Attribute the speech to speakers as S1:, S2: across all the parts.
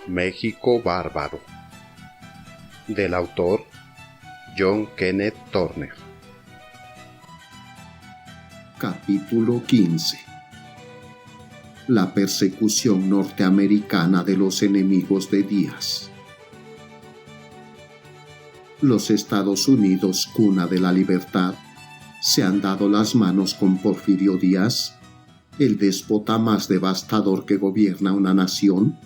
S1: México Bárbaro, del autor John Kenneth Turner.
S2: Capítulo 15. La persecución norteamericana de los enemigos de Díaz. Los Estados Unidos, cuna de la libertad, se han dado las manos con Porfirio Díaz, el déspota más devastador que gobierna una nación,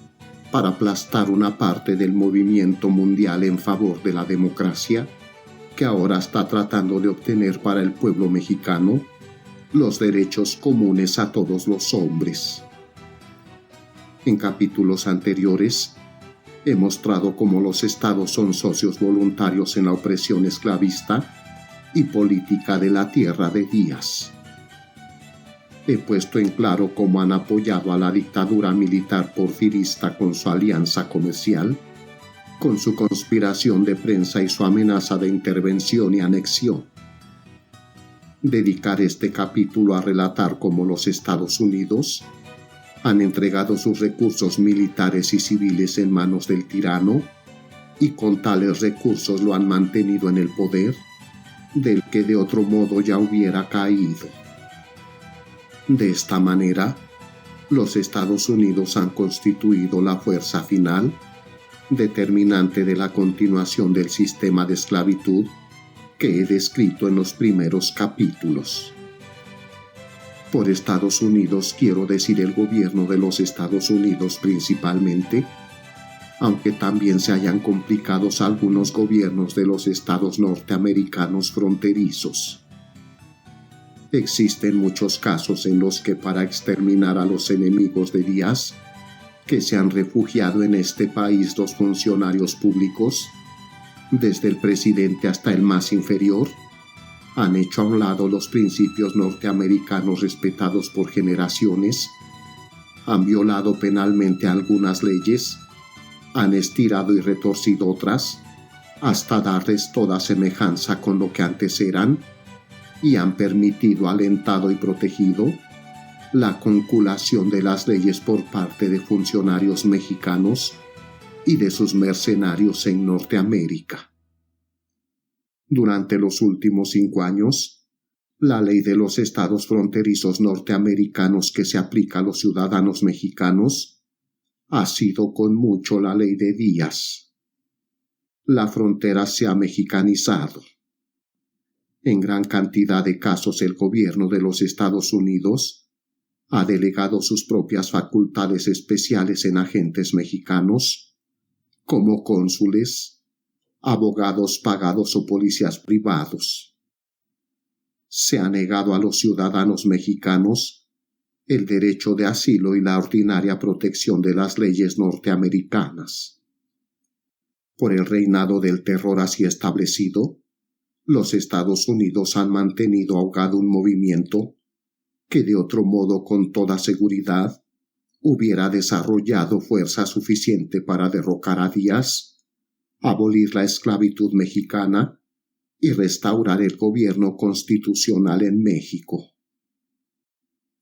S2: para aplastar una parte del movimiento mundial en favor de la democracia, que ahora está tratando de obtener para el pueblo mexicano los derechos comunes a todos los hombres. En capítulos anteriores, he mostrado cómo los estados son socios voluntarios en la opresión esclavista y política de la tierra de Díaz. He puesto en claro cómo han apoyado a la dictadura militar porfirista con su alianza comercial, con su conspiración de prensa y su amenaza de intervención y anexión. Dedicar este capítulo a relatar cómo los Estados Unidos han entregado sus recursos militares y civiles en manos del tirano y con tales recursos lo han mantenido en el poder, del que de otro modo ya hubiera caído. De esta manera, los Estados Unidos han constituido la fuerza final, determinante de la continuación del sistema de esclavitud que he descrito en los primeros capítulos. Por Estados Unidos quiero decir el gobierno de los Estados Unidos principalmente, aunque también se hayan complicado algunos gobiernos de los estados norteamericanos fronterizos. Existen muchos casos en los que para exterminar a los enemigos de Díaz, que se han refugiado en este país los funcionarios públicos, desde el presidente hasta el más inferior, han hecho a un lado los principios norteamericanos respetados por generaciones, han violado penalmente algunas leyes, han estirado y retorcido otras, hasta darles toda semejanza con lo que antes eran, y han permitido, alentado y protegido la conculación de las leyes por parte de funcionarios mexicanos y de sus mercenarios en Norteamérica. Durante los últimos 5 años, la ley de los estados fronterizos norteamericanos que se aplica a los ciudadanos mexicanos ha sido con mucho la ley de Díaz. La frontera se ha mexicanizado. En gran cantidad de casos el gobierno de los Estados Unidos ha delegado sus propias facultades especiales en agentes mexicanos, como cónsules, abogados pagados o policías privados. Se ha negado a los ciudadanos mexicanos el derecho de asilo y la ordinaria protección de las leyes norteamericanas. Por el reinado del terror así establecido, los Estados Unidos han mantenido ahogado un movimiento que de otro modo con toda seguridad hubiera desarrollado fuerza suficiente para derrocar a Díaz, abolir la esclavitud mexicana y restaurar el gobierno constitucional en México.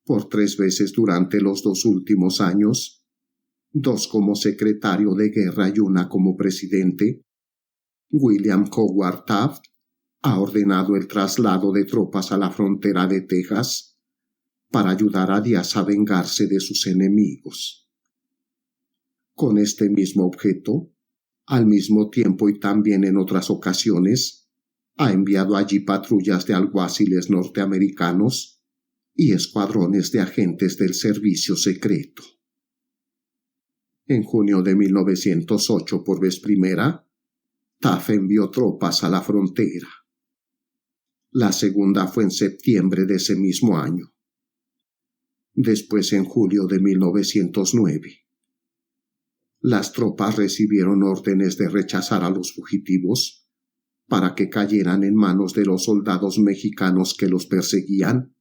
S2: Por 3 veces durante los 2 últimos años, 2 como secretario de guerra y 1 como presidente, William Howard Taft ha ordenado el traslado de tropas a la frontera de Texas para ayudar a Díaz a vengarse de sus enemigos. Con este mismo objeto, al mismo tiempo y también en otras ocasiones, ha enviado allí patrullas de alguaciles norteamericanos y escuadrones de agentes del servicio secreto. En junio de 1908, por vez primera, Taft envió tropas a la frontera. La segunda fue en septiembre de ese mismo año. Después en julio de 1909. Las tropas recibieron órdenes de rechazar a los fugitivos para que cayeran en manos de los soldados mexicanos que los perseguían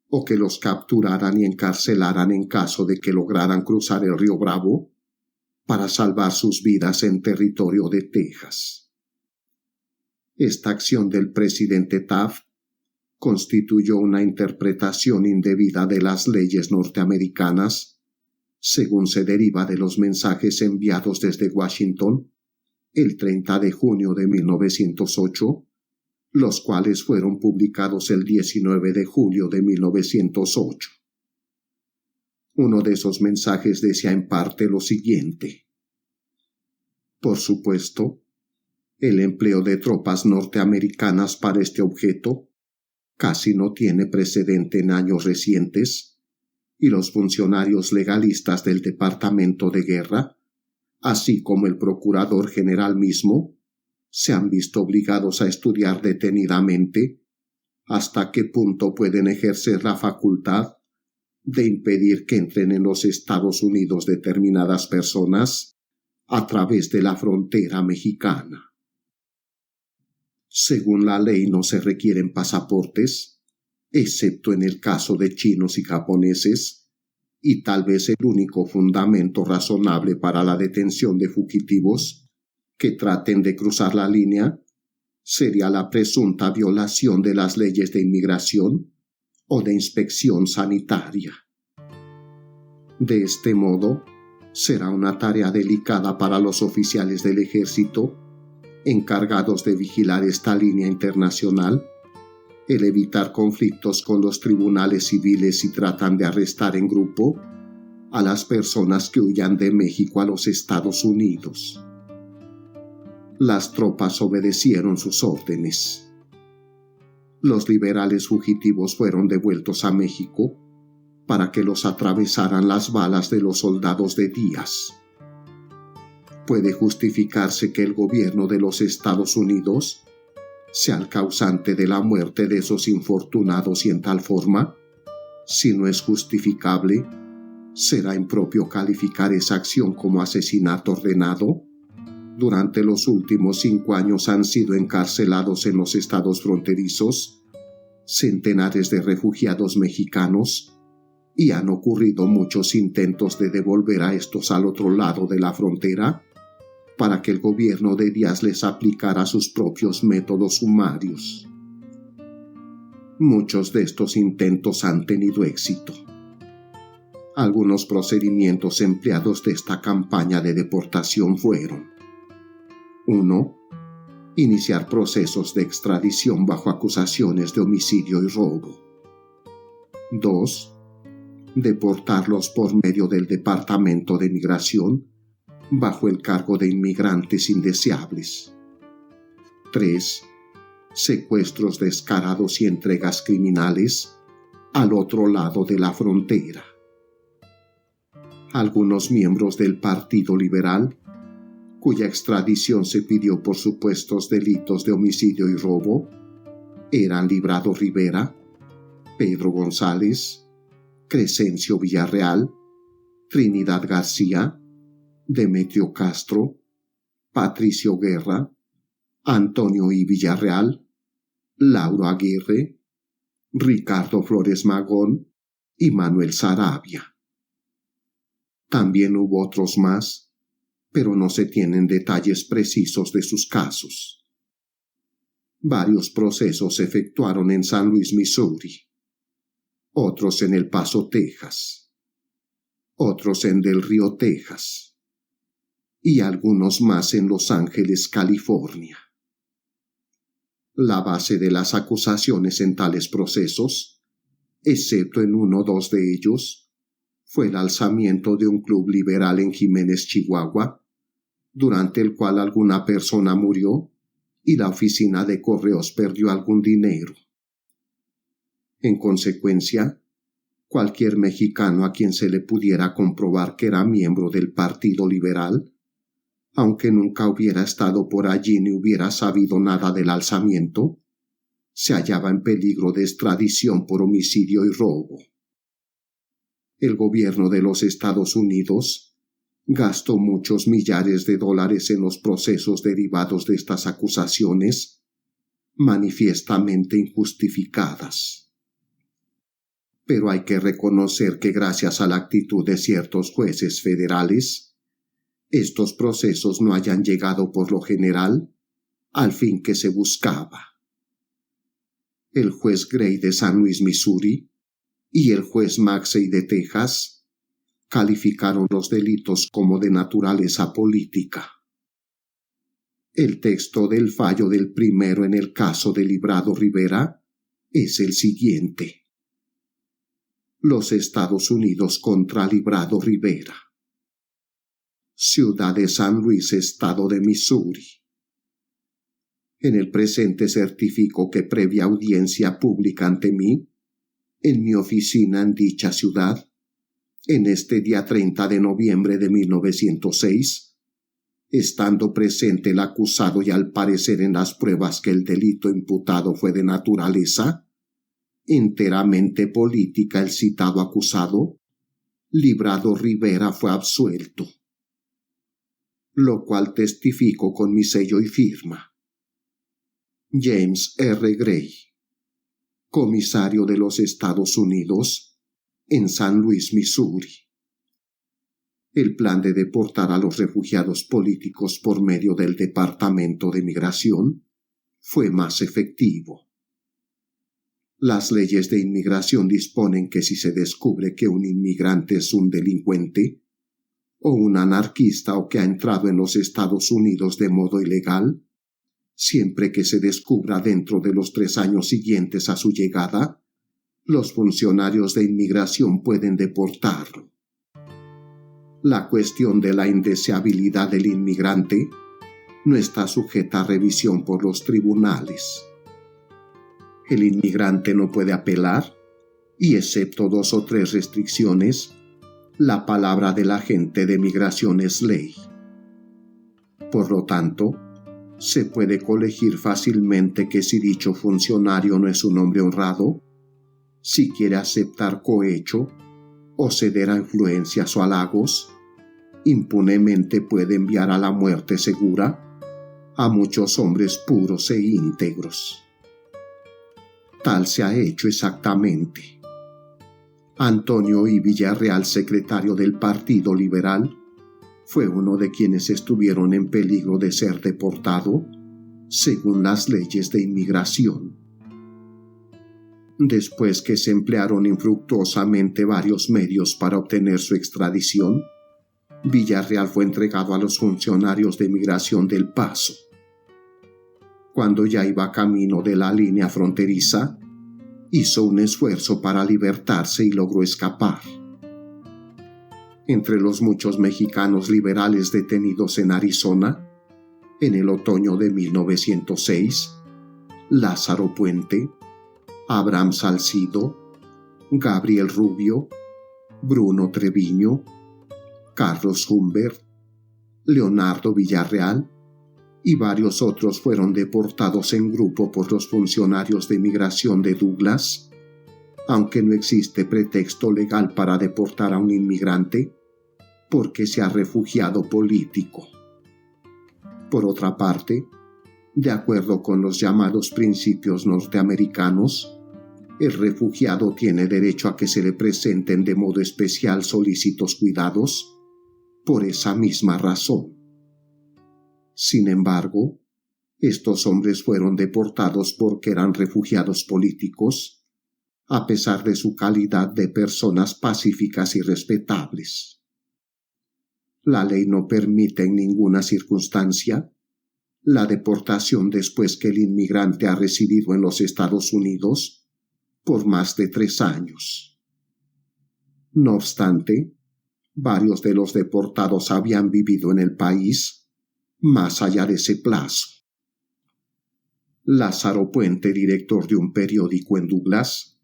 S2: o que los capturaran y encarcelaran en caso de que lograran cruzar el río Bravo para salvar sus vidas en territorio de Texas. Esta acción del presidente Taft constituyó una interpretación indebida de las leyes norteamericanas según se deriva de los mensajes enviados desde Washington el 30 de junio de 1908, los cuales fueron publicados el 19 de julio de 1908. Uno de esos mensajes decía en parte lo siguiente: por supuesto, el empleo de tropas norteamericanas para este objeto casi no tiene precedente en años recientes, y los funcionarios legalistas del Departamento de Guerra, así como el Procurador General mismo, se han visto obligados a estudiar detenidamente hasta qué punto pueden ejercer la facultad de impedir que entren en los Estados Unidos determinadas personas a través de la frontera mexicana. Según la ley no se requieren pasaportes, excepto en el caso de chinos y japoneses, y tal vez el único fundamento razonable para la detención de fugitivos que traten de cruzar la línea sería la presunta violación de las leyes de inmigración o de inspección sanitaria. De este modo, será una tarea delicada para los oficiales del ejército encargados de vigilar esta línea internacional el evitar conflictos con los tribunales civiles si tratan de arrestar en grupo a las personas que huyan de México a los Estados Unidos. Las tropas obedecieron sus órdenes. Los liberales fugitivos fueron devueltos a México para que los atravesaran las balas de los soldados de Díaz. Puede justificarse que el gobierno de los Estados Unidos sea el causante de la muerte de esos infortunados y en tal forma, si no es justificable, será impropio calificar esa acción como asesinato ordenado. Durante los últimos 5 años han sido encarcelados en los estados fronterizos centenares de refugiados mexicanos y han ocurrido muchos intentos de devolver a estos al otro lado de la frontera para que el gobierno de Díaz les aplicara sus propios métodos sumarios. Muchos de estos intentos han tenido éxito. Algunos procedimientos empleados de esta campaña de deportación fueron: 1. Iniciar procesos de extradición bajo acusaciones de homicidio y robo. 2. Deportarlos por medio del Departamento de Migración bajo el cargo de inmigrantes indeseables. 3. Secuestros descarados y entregas criminales al otro lado de la frontera. Algunos miembros del Partido Liberal, cuya extradición se pidió por supuestos delitos de homicidio y robo, eran Librado Rivera, Pedro González, Crescencio Villarreal, Trinidad García, Demetrio Castro, Patricio Guerra, Antonio I. Villarreal, Lauro Aguirre, Ricardo Flores Magón y Manuel Saravia. También hubo otros más, pero no se tienen detalles precisos de sus casos. Varios procesos se efectuaron en San Luis, Missouri, otros en El Paso, Texas, otros en Del Río, Texas, y algunos más en Los Ángeles, California. La base de las acusaciones en tales procesos, excepto en 1 o 2 de ellos, fue el alzamiento de un club liberal en Jiménez, Chihuahua, durante el cual alguna persona murió y la oficina de correos perdió algún dinero. En consecuencia, cualquier mexicano a quien se le pudiera comprobar que era miembro del Partido Liberal, aunque nunca hubiera estado por allí ni hubiera sabido nada del alzamiento, se hallaba en peligro de extradición por homicidio y robo. El gobierno de los Estados Unidos gastó muchos millares de dólares en los procesos derivados de estas acusaciones, manifiestamente injustificadas. Pero hay que reconocer que gracias a la actitud de ciertos jueces federales, estos procesos no hayan llegado por lo general al fin que se buscaba. El juez Gray de San Luis, Missouri, y el juez Maxey de Texas calificaron los delitos como de naturaleza política. El texto del fallo del primero en el caso de Librado Rivera es el siguiente: los Estados Unidos contra Librado Rivera. Ciudad de San Luis, Estado de Missouri. En el presente certifico que previa audiencia pública ante mí, en mi oficina en dicha ciudad, en este día 30 de noviembre de 1906, estando presente el acusado y al parecer en las pruebas que el delito imputado fue de naturaleza enteramente política el citado acusado, Librado Rivera fue absuelto, lo cual testifico con mi sello y firma. James R. Gray, comisario de los Estados Unidos en San Luis, Missouri. El plan de deportar a los refugiados políticos por medio del Departamento de Migración fue más efectivo. Las leyes de inmigración disponen que si se descubre que un inmigrante es un delincuente, o un anarquista o que ha entrado en los Estados Unidos de modo ilegal, siempre que se descubra dentro de los 3 años siguientes a su llegada, los funcionarios de inmigración pueden deportarlo. La cuestión de la indeseabilidad del inmigrante no está sujeta a revisión por los tribunales. El inmigrante no puede apelar y, excepto 2 o 3 restricciones, la palabra del agente de migración es ley. Por lo tanto, se puede colegir fácilmente que si dicho funcionario no es un hombre honrado, si quiere aceptar cohecho o ceder a influencias o halagos, impunemente puede enviar a la muerte segura a muchos hombres puros e íntegros. Tal se ha hecho exactamente. Antonio I. Villarreal, secretario del Partido Liberal, fue uno de quienes estuvieron en peligro de ser deportado según las leyes de inmigración. Después que se emplearon infructuosamente varios medios para obtener su extradición, Villarreal fue entregado a los funcionarios de migración del Paso. Cuando ya iba camino de la línea fronteriza, hizo un esfuerzo para libertarse y logró escapar. Entre los muchos mexicanos liberales detenidos en Arizona, en el otoño de 1906, Lázaro Puente, Abraham Salcido, Gabriel Rubio, Bruno Treviño, Carlos Humbert, Leonardo Villarreal y varios otros fueron deportados en grupo por los funcionarios de migración de Douglas, aunque no existe pretexto legal para deportar a un inmigrante porque sea refugiado político. Por otra parte, de acuerdo con los llamados principios norteamericanos, el refugiado tiene derecho a que se le presenten de modo especial solícitos cuidados por esa misma razón. Sin embargo, estos hombres fueron deportados porque eran refugiados políticos, a pesar de su calidad de personas pacíficas y respetables. La ley no permite en ninguna circunstancia la deportación después que el inmigrante ha residido en los Estados Unidos por más de 3 años. No obstante, varios de los deportados habían vivido en el país más allá de ese plazo. Lázaro Puente, director de un periódico en Douglas,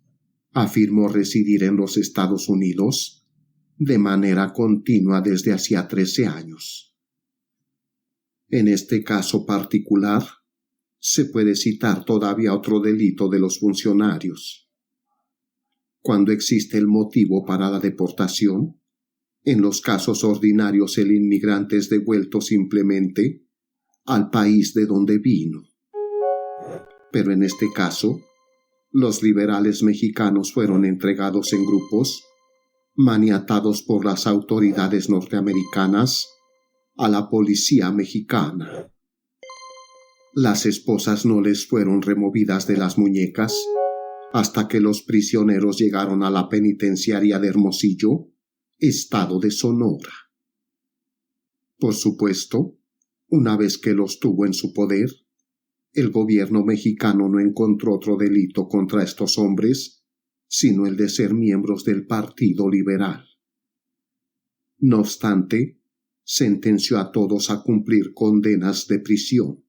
S2: afirmó residir en los Estados Unidos de manera continua desde hacía 13 años. En este caso particular, se puede citar todavía otro delito de los funcionarios. Cuando existe el motivo para la deportación, en los casos ordinarios el inmigrante es devuelto simplemente al país de donde vino. Pero en este caso, los liberales mexicanos fueron entregados en grupos, maniatados por las autoridades norteamericanas, a la policía mexicana. Las esposas no les fueron removidas de las muñecas hasta que los prisioneros llegaron a la penitenciaria de Hermosillo Estado de Sonora. Por supuesto, una vez que los tuvo en su poder, el gobierno mexicano no encontró otro delito contra estos hombres, sino el de ser miembros del Partido Liberal. No obstante, sentenció a todos a cumplir condenas de prisión.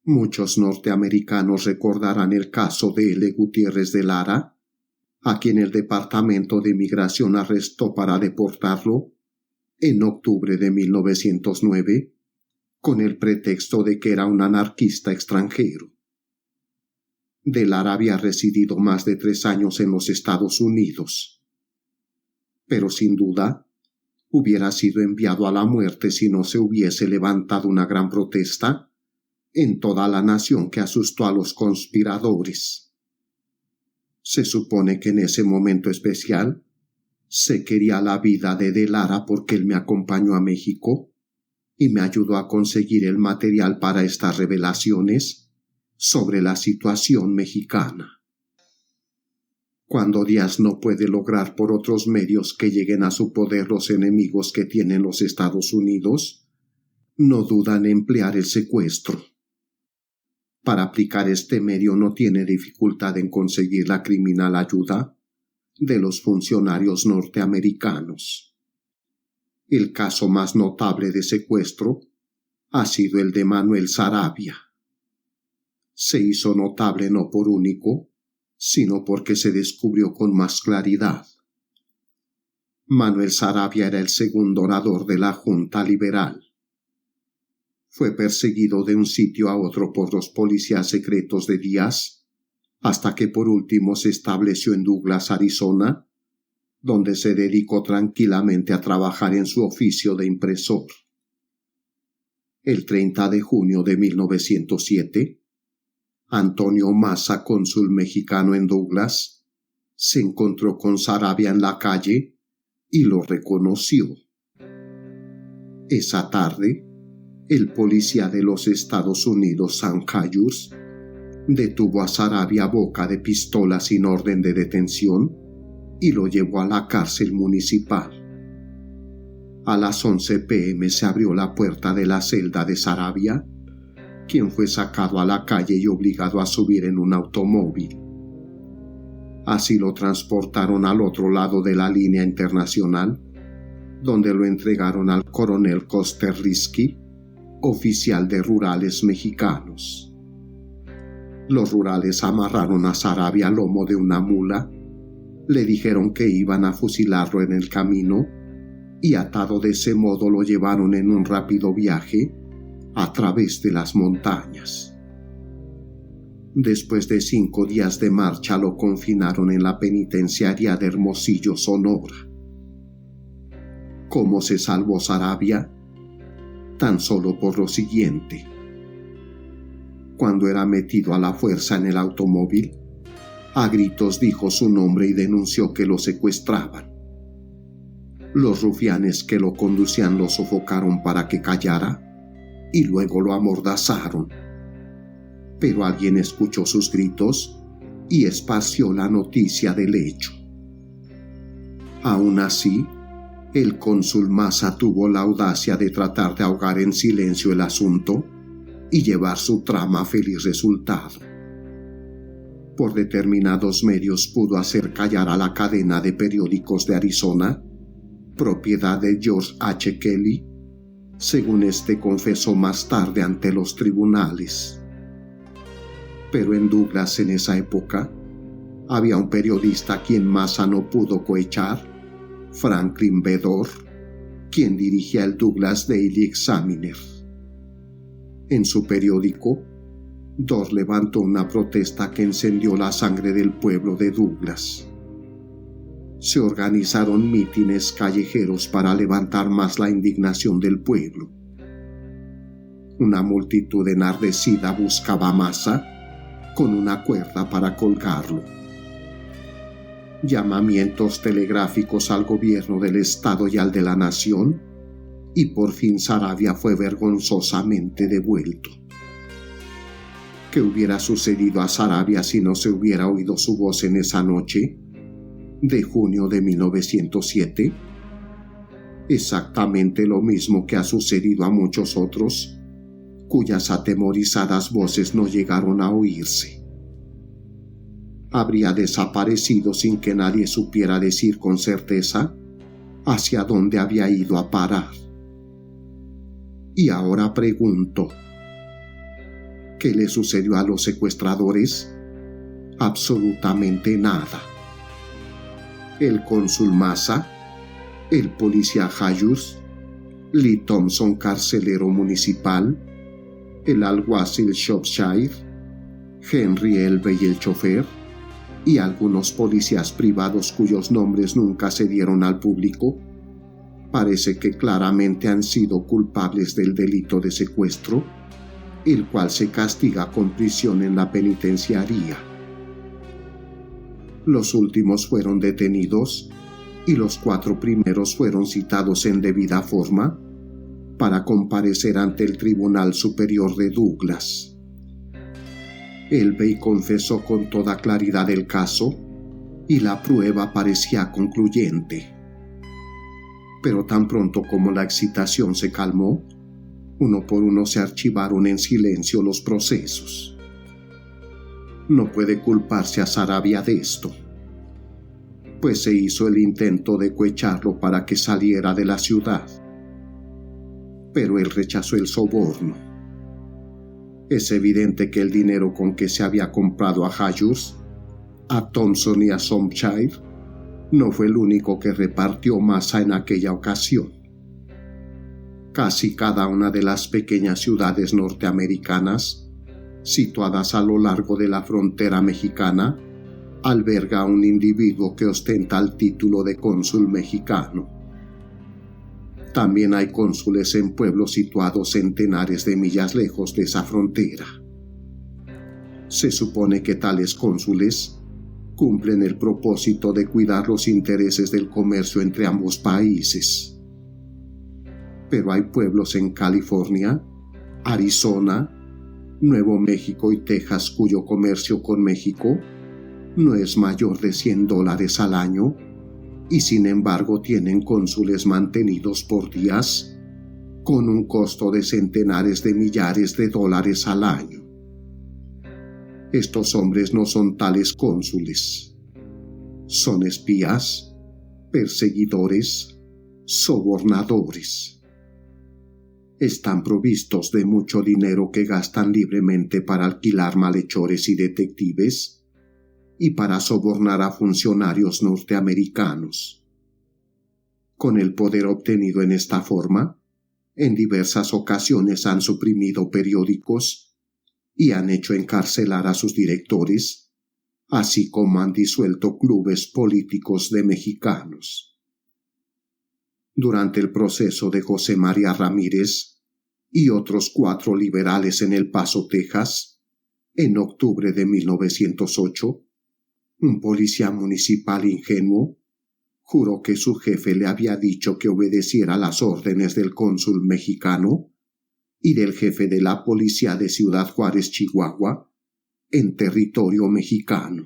S2: Muchos norteamericanos recordarán el caso de L. Gutiérrez de Lara, a quien el Departamento de Migración arrestó para deportarlo en octubre de 1909, con el pretexto de que era un anarquista extranjero. De Lara había residido más de 3 años en los Estados Unidos, pero sin duda hubiera sido enviado a la muerte si no se hubiese levantado una gran protesta en toda la nación que asustó a los conspiradores. Se supone que en ese momento especial se quería la vida de Lara porque él me acompañó a México y me ayudó a conseguir el material para estas revelaciones sobre la situación mexicana. Cuando Díaz no puede lograr por otros medios que lleguen a su poder los enemigos que tienen los Estados Unidos, no duda en emplear el secuestro. Para aplicar este medio no tiene dificultad en conseguir la criminal ayuda de los funcionarios norteamericanos. El caso más notable de secuestro ha sido el de Manuel Saravia. Se hizo notable no por único, sino porque se descubrió con más claridad. Manuel Saravia era el segundo orador de la Junta Liberal. Fue perseguido de un sitio a otro por los policías secretos de Díaz, hasta que por último se estableció en Douglas, Arizona, donde se dedicó tranquilamente a trabajar en su oficio de impresor. El 30 de junio de 1907, Antonio Maza, cónsul mexicano en Douglas, se encontró con Saravia en la calle y lo reconoció. Esa tarde, el policía de los Estados Unidos, Sam Cayus, detuvo a Saravia a boca de pistola sin orden de detención y lo llevó a la cárcel municipal. A las 11 p.m. se abrió la puerta de la celda de Saravia, quien fue sacado a la calle y obligado a subir en un automóvil. Así lo transportaron al otro lado de la línea internacional, donde lo entregaron al coronel Kosterlitsky, oficial de rurales mexicanos. Los rurales amarraron a Saravia al lomo de una mula, le dijeron que iban a fusilarlo en el camino y atado de ese modo lo llevaron en un rápido viaje a través de las montañas. Después de 5 días de marcha lo confinaron en la penitenciaria de Hermosillo, Sonora. ¿Cómo se salvó Saravia? Tan solo por lo siguiente. Cuando era metido a la fuerza en el automóvil, a gritos dijo su nombre y denunció que lo secuestraban. Los rufianes que lo conducían lo sofocaron para que callara y luego lo amordazaron. Pero alguien escuchó sus gritos y esparció la noticia del hecho. Aún así, el cónsul Maza tuvo la audacia de tratar de ahogar en silencio el asunto y llevar su trama a feliz resultado. Por determinados medios pudo hacer callar a la cadena de periódicos de Arizona, propiedad de George H. Kelly, según este confesó más tarde ante los tribunales. Pero en Douglas en esa época había un periodista a quien Maza no pudo cohechar, Franklin B. Dorr, quien dirigía el Douglas Daily Examiner. En su periódico, Dorr levantó una protesta que encendió la sangre del pueblo de Douglas. Se organizaron mítines callejeros para levantar más la indignación del pueblo. Una multitud enardecida buscaba a Maza con una cuerda para colgarlo. Llamamientos telegráficos al gobierno del estado y al de la nación, y por fin Saravia fue vergonzosamente devuelto. ¿Qué hubiera sucedido a Saravia si no se hubiera oído su voz en esa noche? de junio de 1907. Exactamente lo mismo que ha sucedido a muchos otros, cuyas atemorizadas voces no llegaron a oírse. Habría desaparecido sin que nadie supiera decir con certeza hacia dónde había ido a parar. Y ahora pregunto, ¿qué le sucedió a los secuestradores? Absolutamente nada. El cónsul Maza, el policía Hayes, Lee Thompson, carcelero municipal, el alguacil Shropshire, Henry Elvey el chofer, y algunos policías privados cuyos nombres nunca se dieron al público, parece que claramente han sido culpables del delito de secuestro, el cual se castiga con prisión en la penitenciaría. Los últimos fueron detenidos y los 4 primeros fueron citados en debida forma para comparecer ante el Tribunal Superior de Douglas. Elvey confesó con toda claridad el caso y la prueba parecía concluyente. Pero tan pronto como la excitación se calmó, uno por uno se archivaron en silencio los procesos. No puede culparse a Saravia de esto, pues se hizo el intento de cohecharlo para que saliera de la ciudad. Pero él rechazó el soborno. Es evidente que el dinero con que se había comprado a Hayes, a Thompson y a Shropshire no fue el único que repartió Maza en aquella ocasión. Casi cada una de las pequeñas ciudades norteamericanas, situadas a lo largo de la frontera mexicana, alberga a un individuo que ostenta el título de cónsul mexicano. También hay cónsules en pueblos situados centenares de millas lejos de esa frontera. Se supone que tales cónsules cumplen el propósito de cuidar los intereses del comercio entre ambos países. Pero hay pueblos en California, Arizona, Nuevo México y Texas cuyo comercio con México no es mayor de $100 al año, y sin embargo tienen cónsules mantenidos por días con un costo de centenares de millares de dólares al año. Estos hombres no son tales cónsules. Son espías, perseguidores, sobornadores. Están provistos de mucho dinero que gastan libremente para alquilar malhechores y detectives y para sobornar a funcionarios norteamericanos. Con el poder obtenido en esta forma, en diversas ocasiones han suprimido periódicos y han hecho encarcelar a sus directores, así como han disuelto clubes políticos de mexicanos. Durante el proceso de José María Ramírez y otros 4 liberales en El Paso, Texas, en octubre de 1908, un policía municipal ingenuo juró que su jefe le había dicho que obedeciera las órdenes del cónsul mexicano y del jefe de la policía de Ciudad Juárez, Chihuahua, en territorio mexicano.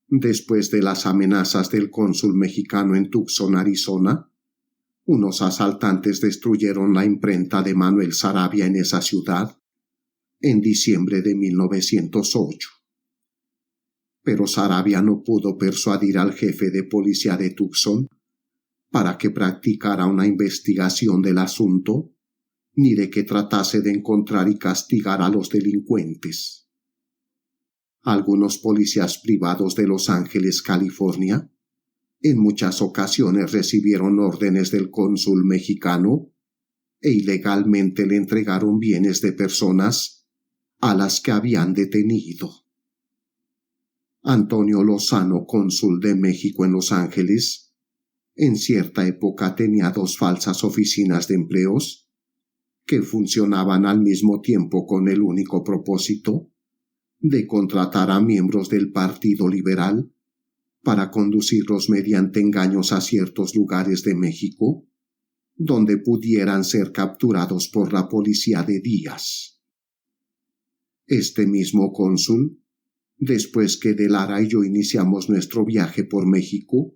S2: Después de las amenazas del cónsul mexicano en Tucson, Arizona, unos asaltantes destruyeron la imprenta de Manuel Saravia en esa ciudad en diciembre de 1908. Pero Saravia no pudo persuadir al jefe de policía de Tucson para que practicara una investigación del asunto, ni de que tratase de encontrar y castigar a los delincuentes. Algunos policías privados de Los Ángeles, California, en muchas ocasiones recibieron órdenes del cónsul mexicano e ilegalmente le entregaron bienes de personas a las que habían detenido. Antonio Lozano, cónsul de México en Los Ángeles, en cierta época tenía 2 falsas oficinas de empleos que funcionaban al mismo tiempo con el único propósito de contratar a miembros del Partido Liberal para conducirlos mediante engaños a ciertos lugares de México, donde pudieran ser capturados por la policía de Díaz. Este mismo cónsul Después que de Lara y yo iniciamos nuestro viaje por México,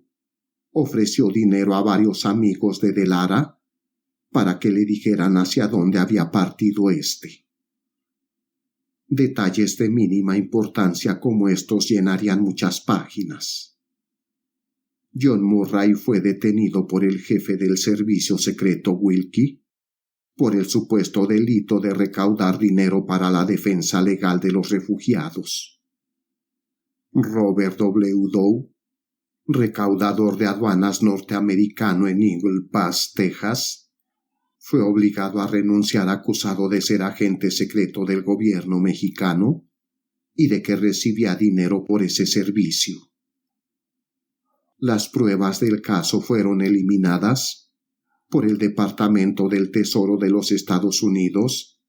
S2: ofreció dinero a varios amigos de Lara para que le dijeran hacia dónde había partido éste. Detalles de mínima importancia como estos llenarían muchas páginas. John Murray fue detenido por el jefe del servicio secreto Wilkie por el supuesto delito de recaudar dinero para la defensa legal de los refugiados. Robert W. Doe, recaudador de aduanas norteamericano en Eagle Pass, Texas, fue obligado a renunciar acusado de ser agente secreto del gobierno mexicano y de que recibía dinero por ese servicio. Las pruebas del caso fueron eliminadas por el Departamento del Tesoro de los Estados Unidos,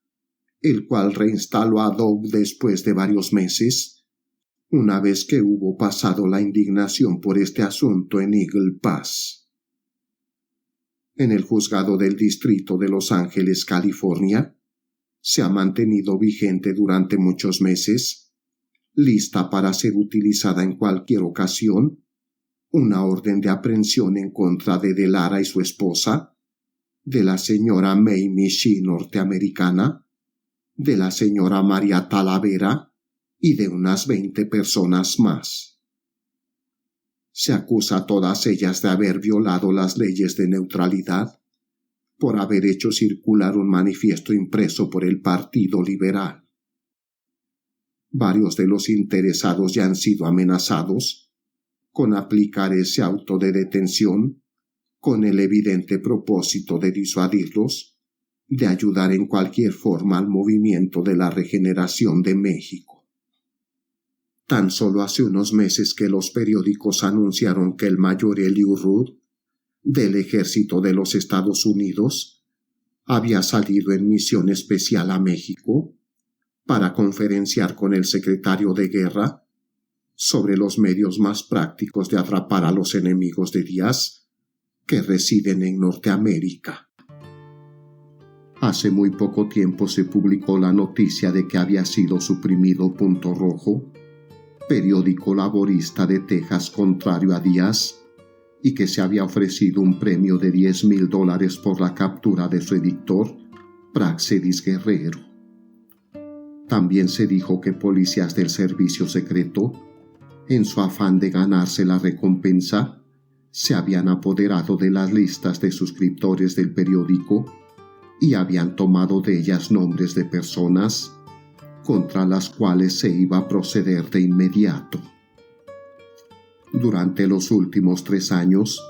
S2: el cual reinstaló a Doe después de varios meses, una vez que hubo pasado la indignación por este asunto en Eagle Pass. En el juzgado del Distrito de Los Ángeles, California, se ha mantenido vigente durante muchos meses, lista para ser utilizada en cualquier ocasión, una orden de aprehensión en contra de Lara y su esposa, de la señora May Michi norteamericana, de la señora María Talavera y de unas 20 personas más. Se acusa a todas ellas de haber violado las leyes de neutralidad por haber hecho circular un manifiesto impreso por el Partido Liberal. Varios de los interesados ya han sido amenazados con aplicar ese auto de detención con el evidente propósito de disuadirlos de ayudar en cualquier forma al movimiento de la regeneración de México. Tan solo hace unos meses que los periódicos anunciaron que el mayor Eliud Root, del ejército de los Estados Unidos, había salido en misión especial a México para conferenciar con el secretario de Guerra sobre los medios más prácticos de atrapar a los enemigos de Díaz que residen en Norteamérica. Hace muy poco tiempo se publicó la noticia de que había sido suprimido Punto Rojo, periódico laborista de Texas contrario a Díaz, y que se había ofrecido un premio de $10,000 por la captura de su editor, Praxedis Guerrero. También se dijo que policías del servicio secreto, en su afán de ganarse la recompensa, se habían apoderado de las listas de suscriptores del periódico y habían tomado de ellas nombres de personas contra las cuales se iba a proceder de inmediato. Durante los últimos 3 años,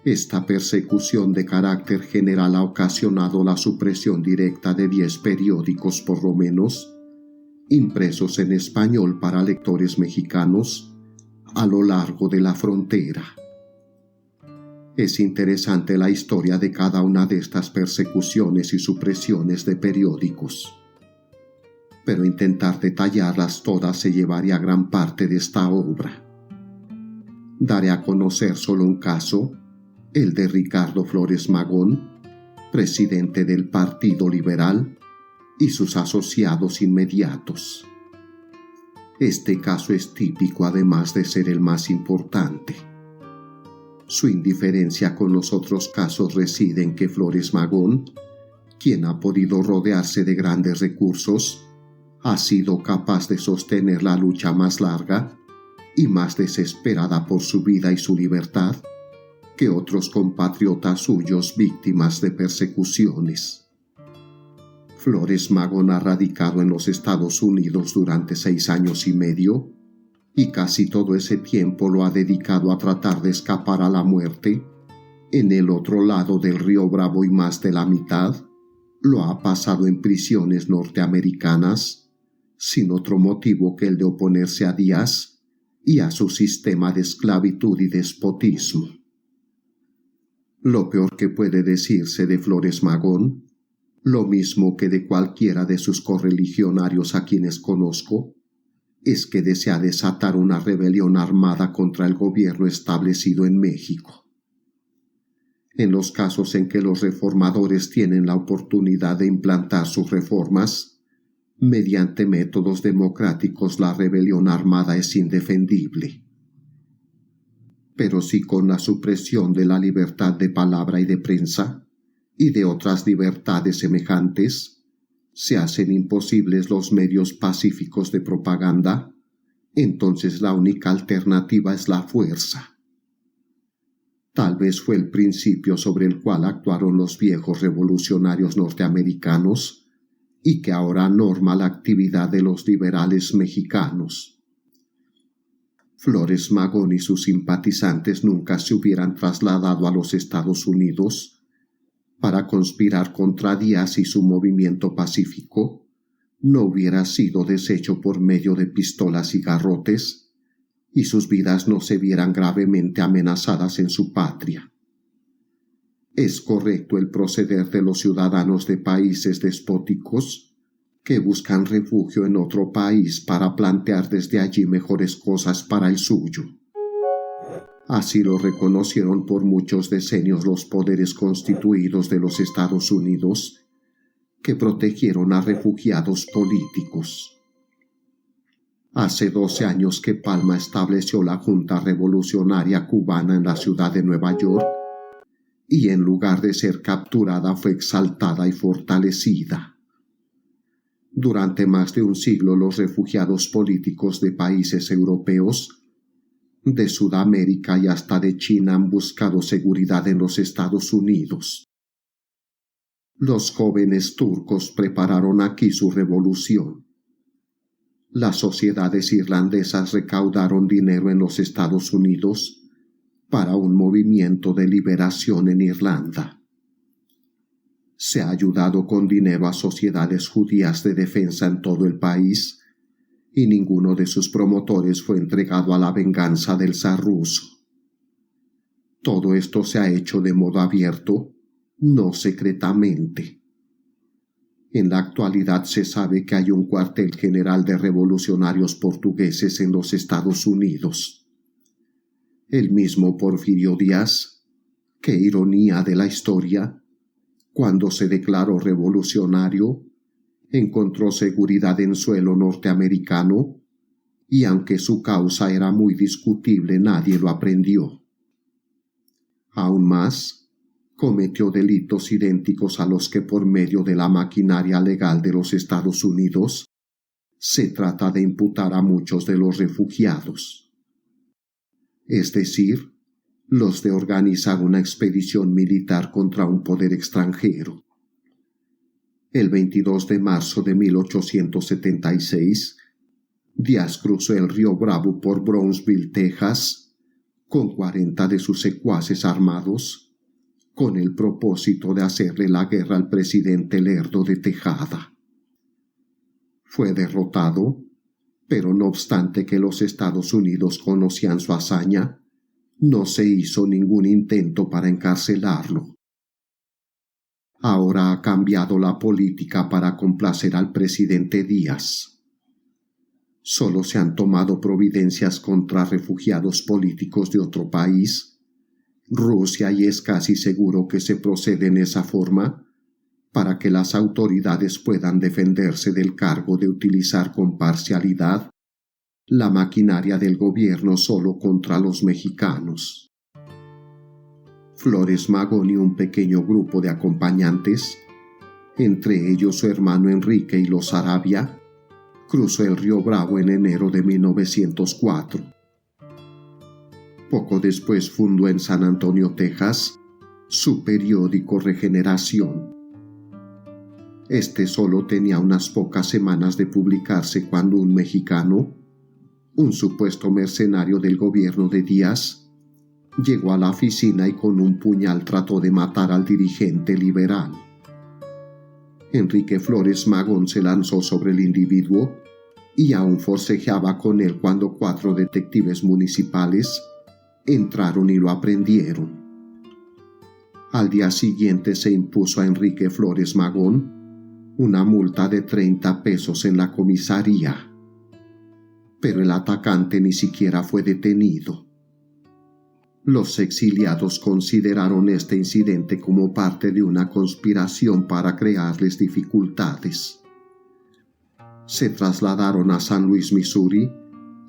S2: esta persecución de carácter general ha ocasionado la supresión directa de 10 periódicos por lo menos, impresos en español para lectores mexicanos a lo largo de la frontera. Es interesante la historia de cada una de estas persecuciones y supresiones de periódicos, pero intentar detallarlas todas se llevaría gran parte de esta obra. Daré a conocer solo un caso, el de Ricardo Flores Magón, presidente del Partido Liberal, y sus asociados inmediatos. Este caso es típico además de ser el más importante. Su indiferencia con los otros casos reside en que Flores Magón, quien ha podido rodearse de grandes recursos, ha sido capaz de sostener la lucha más larga y más desesperada por su vida y su libertad que otros compatriotas suyos víctimas de persecuciones. Flores Magón ha radicado en los Estados Unidos durante 6 años y medio y casi todo ese tiempo lo ha dedicado a tratar de escapar a la muerte. En el otro lado del río Bravo y más de la mitad lo ha pasado en prisiones norteamericanas sin otro motivo que el de oponerse a Díaz y a su sistema de esclavitud y despotismo. Lo peor que puede decirse de Flores Magón, lo mismo que de cualquiera de sus correligionarios a quienes conozco, es que desea desatar una rebelión armada contra el gobierno establecido en México. En los casos en que los reformadores tienen la oportunidad de implantar sus reformas, Mediante métodos democráticos la rebelión armada es indefendible. Pero si con la supresión de la libertad de palabra y de prensa, y de otras libertades semejantes, se hacen imposibles los medios pacíficos de propaganda, entonces la única alternativa es la fuerza. Tal vez fue el principio sobre el cual actuaron los viejos revolucionarios norteamericanos y que ahora norma la actividad de los liberales mexicanos. Flores Magón y sus simpatizantes nunca se hubieran trasladado a los Estados Unidos para conspirar contra Díaz y su movimiento pacífico, no hubiera sido deshecho por medio de pistolas y garrotes, y sus vidas no se vieran gravemente amenazadas en su patria. Es correcto el proceder de los ciudadanos de países despóticos que buscan refugio en otro país para plantear desde allí mejores cosas para el suyo. Así lo reconocieron por muchos decenios los poderes constituidos de los Estados Unidos, que protegieron a refugiados políticos. Hace 12 años que Palma estableció la Junta Revolucionaria Cubana en la ciudad de Nueva York, y en lugar de ser capturada fue exaltada y fortalecida. Durante más de un siglo los refugiados políticos de países europeos, de Sudamérica y hasta de China han buscado seguridad en los Estados Unidos. Los jóvenes turcos prepararon aquí su revolución. Las sociedades irlandesas recaudaron dinero en los Estados Unidos para un movimiento de liberación en Irlanda. Se ha ayudado con dinero a sociedades judías de defensa en todo el país, y ninguno de sus promotores fue entregado a la venganza del zar ruso. Todo esto se ha hecho de modo abierto, no secretamente. En la actualidad se sabe que hay un cuartel general de revolucionarios portugueses en los Estados Unidos. El mismo Porfirio Díaz, qué ironía de la historia, cuando se declaró revolucionario, encontró seguridad en suelo norteamericano, y aunque su causa era muy discutible, nadie lo aprendió. Aún más, cometió delitos idénticos a los que por medio de la maquinaria legal de los Estados Unidos se trata de imputar a muchos de los refugiados. Es decir, los de organizar una expedición militar contra un poder extranjero. El 22 de marzo de 1876, Díaz cruzó el río Bravo por Brownsville, Texas, con 40 de sus secuaces armados, con el propósito de hacerle la guerra al presidente Lerdo de Tejada. Fue derrotado, pero no obstante que los Estados Unidos conocían su hazaña, no se hizo ningún intento para encarcelarlo. Ahora ha cambiado la política para complacer al presidente Díaz. Solo se han tomado providencias contra refugiados políticos de otro país, Rusia, y es casi seguro que se procede en esa forma para que las autoridades puedan defenderse del cargo de utilizar con parcialidad la maquinaria del gobierno solo contra los mexicanos. Flores Magón y un pequeño grupo de acompañantes, entre ellos su hermano Enrique y los Arabia, cruzó el río Bravo en enero de 1904. Poco después fundó en San Antonio, Texas, su periódico Regeneración. Este solo tenía unas pocas semanas de publicarse cuando un mexicano, un supuesto mercenario del gobierno de Díaz, llegó a la oficina y con un puñal trató de matar al dirigente liberal. Enrique Flores Magón se lanzó sobre el individuo y aún forcejeaba con él cuando 4 detectives municipales entraron y lo aprendieron. Al día siguiente se impuso a Enrique Flores Magón una multa de 30 pesos en la comisaría, pero el atacante ni siquiera fue detenido. Los exiliados consideraron este incidente como parte de una conspiración para crearles dificultades. se trasladaron a San Luis, Missouri,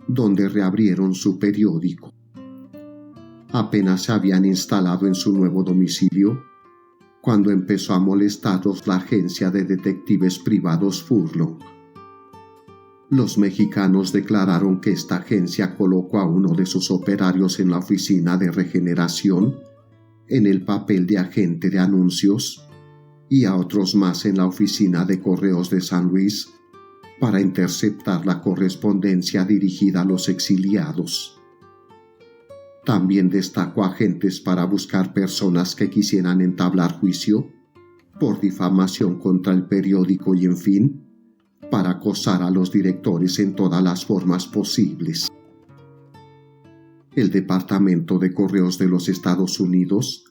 S2: donde reabrieron su periódico. Apenas se habían instalado en su nuevo domicilio, cuando empezó a molestarlos la agencia de detectives privados Furlong. Los mexicanos declararon que esta agencia colocó a uno de sus operarios en la oficina de regeneración en el papel de agente de anuncios y a otros más en la oficina de correos de San Luis para interceptar la correspondencia dirigida a los exiliados. También destacó agentes para buscar personas que quisieran entablar juicio por difamación contra el periódico y, en fin, para acosar a los directores en todas las formas posibles. El Departamento de Correos de los Estados Unidos,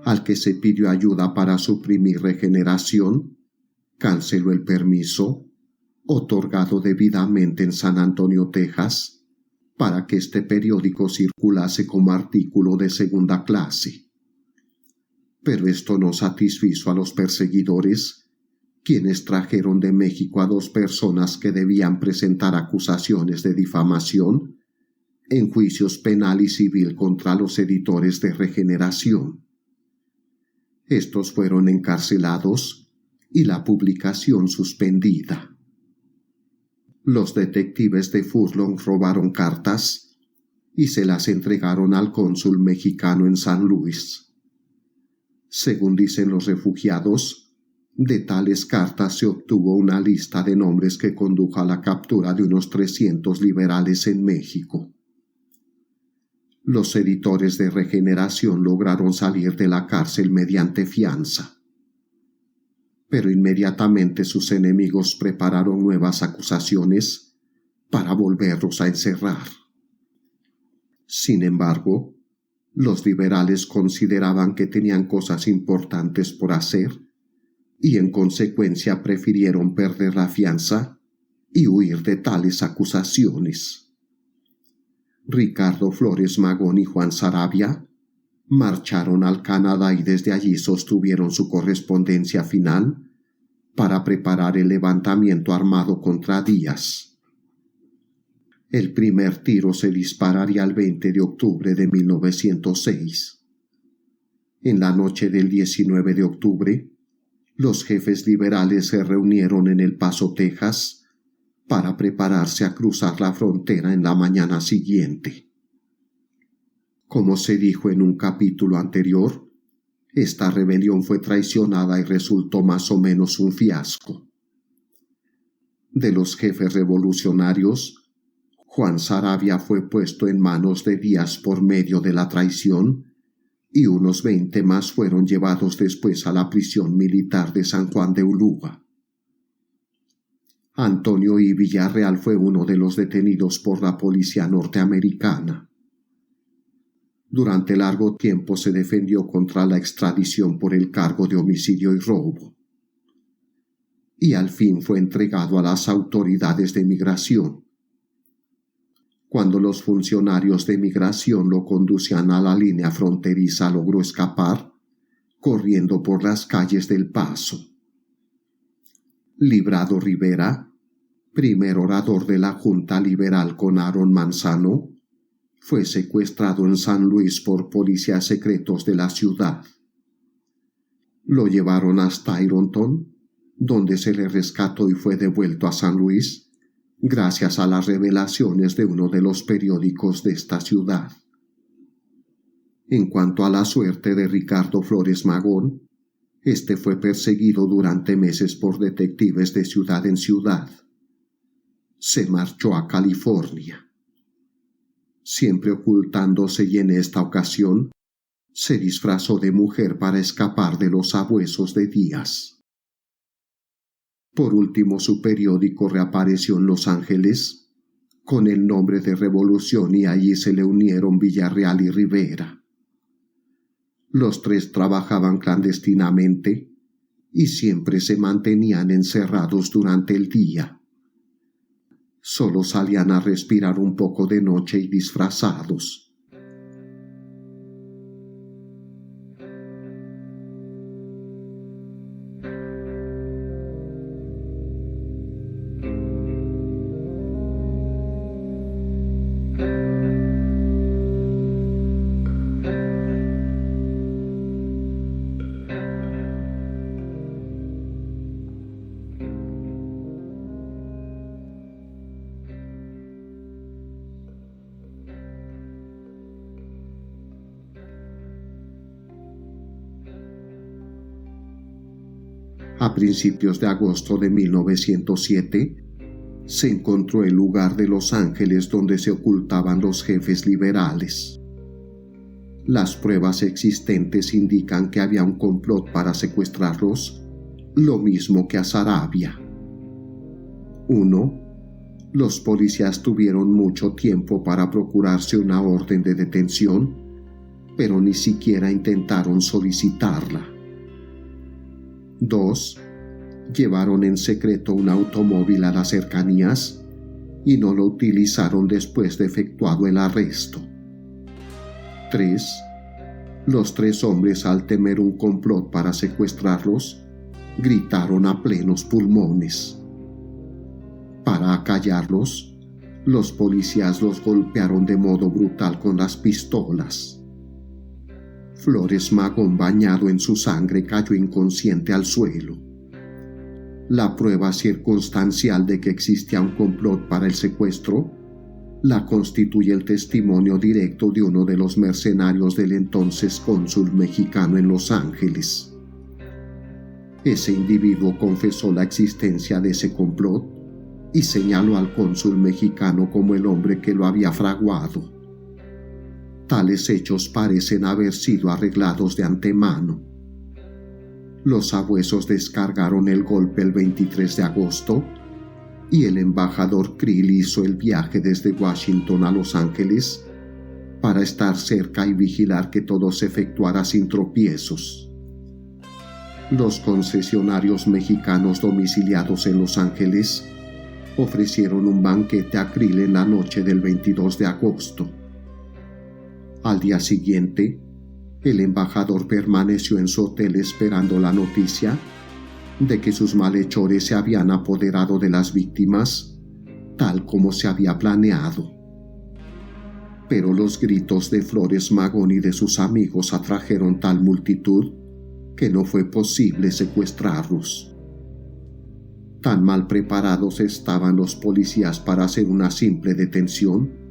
S2: al que se pidió ayuda para suprimir Regeneración, canceló el permiso, otorgado debidamente en San Antonio, Texas, para que este periódico circulase como artículo de segunda clase. Pero esto no satisfizo a los perseguidores, quienes trajeron de México a 2 personas que debían presentar acusaciones de difamación en juicios penal y civil contra los editores de Regeneración. Estos fueron encarcelados y la publicación suspendida. Los detectives de Furlong robaron cartas y se las entregaron al cónsul mexicano en San Luis. Según dicen los refugiados, de tales cartas se obtuvo una lista de nombres que condujo a la captura de unos 300 liberales en México. Los editores de Regeneración lograron salir de la cárcel mediante fianza. Pero inmediatamente sus enemigos prepararon nuevas acusaciones para volverlos a encerrar. Sin embargo, los liberales consideraban que tenían cosas importantes por hacer y en consecuencia prefirieron perder la fianza y huir de tales acusaciones. Ricardo Flores Magón y Juan Saravia marcharon al Canadá y desde allí sostuvieron su correspondencia final para preparar el levantamiento armado contra Díaz. El primer tiro se dispararía el 20 de octubre de 1906. En la noche del 19 de octubre, los jefes liberales se reunieron en El Paso, Texas, para prepararse a cruzar la frontera en la mañana siguiente. Como se dijo en un capítulo anterior, esta rebelión fue traicionada y resultó más o menos un fiasco. De los jefes revolucionarios, Juan Saravia fue puesto en manos de Díaz por medio de la traición y unos 20 más fueron llevados después a la prisión militar de San Juan de Ulúa. Antonio I. Villarreal fue uno de los detenidos por la policía norteamericana. Durante largo tiempo se defendió contra la extradición por el cargo de homicidio y robo. Y al fin fue entregado a las autoridades de migración. Cuando los funcionarios de migración lo conducían a la línea fronteriza, logró escapar, corriendo por las calles del Paso. Librado Rivera, primer orador de la Junta Liberal con Aaron Manzano, fue secuestrado en San Luis por policías secretos de la ciudad. Lo llevaron hasta Ironton, donde se le rescató y fue devuelto a San Luis, gracias a las revelaciones de uno de los periódicos de esta ciudad. En cuanto a la suerte de Ricardo Flores Magón, este fue perseguido durante meses por detectives de ciudad en ciudad. Se marchó a California. Siempre ocultándose, y en esta ocasión se disfrazó de mujer para escapar de los abuesos de Díaz. Por último, su periódico reapareció en Los Ángeles con el nombre de Revolución y allí se le unieron Villarreal y Rivera. Los 3 trabajaban clandestinamente y siempre se mantenían encerrados durante el día. Solo salían a respirar un poco de noche y disfrazados. A principios de agosto de 1907, se encontró el lugar de Los Ángeles donde se ocultaban los jefes liberales. Las pruebas existentes indican que había un complot para secuestrarlos, lo mismo que a Saravia. 1. Los policías tuvieron mucho tiempo para procurarse una orden de detención, pero ni siquiera intentaron solicitarla. 2. Llevaron en secreto un automóvil a las cercanías y no lo utilizaron después de efectuado el arresto. 3. Los 3 hombres, al temer un complot para secuestrarlos, gritaron a plenos pulmones. Para acallarlos, los policías los golpearon de modo brutal con las pistolas. Flores Magón, bañado en su sangre, cayó inconsciente al suelo. La prueba circunstancial de que existía un complot para el secuestro la constituye el testimonio directo de uno de los mercenarios del entonces cónsul mexicano en Los Ángeles. Ese individuo confesó la existencia de ese complot y señaló al cónsul mexicano como el hombre que lo había fraguado. Tales hechos parecen haber sido arreglados de antemano. Los sabuesos descargaron el golpe el 23 de agosto y el embajador Krill hizo el viaje desde Washington a Los Ángeles para estar cerca y vigilar que todo se efectuara sin tropiezos. Los concesionarios mexicanos domiciliados en Los Ángeles ofrecieron un banquete a Krill en la noche del 22 de agosto. Al día siguiente, el embajador permaneció en su hotel esperando la noticia de que sus malhechores se habían apoderado de las víctimas, tal como se había planeado. Pero los gritos de Flores Magón y de sus amigos atrajeron tal multitud que no fue posible secuestrarlos. Tan mal preparados estaban los policías para hacer una simple detención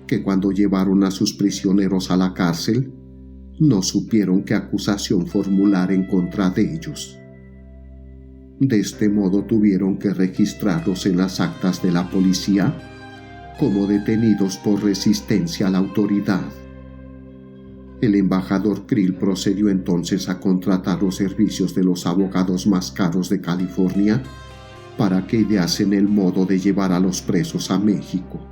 S2: que cuando llevaron a sus prisioneros a la cárcel, no supieron qué acusación formular en contra de ellos. De este modo tuvieron que registrarlos en las actas de la policía como detenidos por resistencia a la autoridad. El embajador Krill procedió entonces a contratar los servicios de los abogados más caros de California para que ideasen el modo de llevar a los presos a México.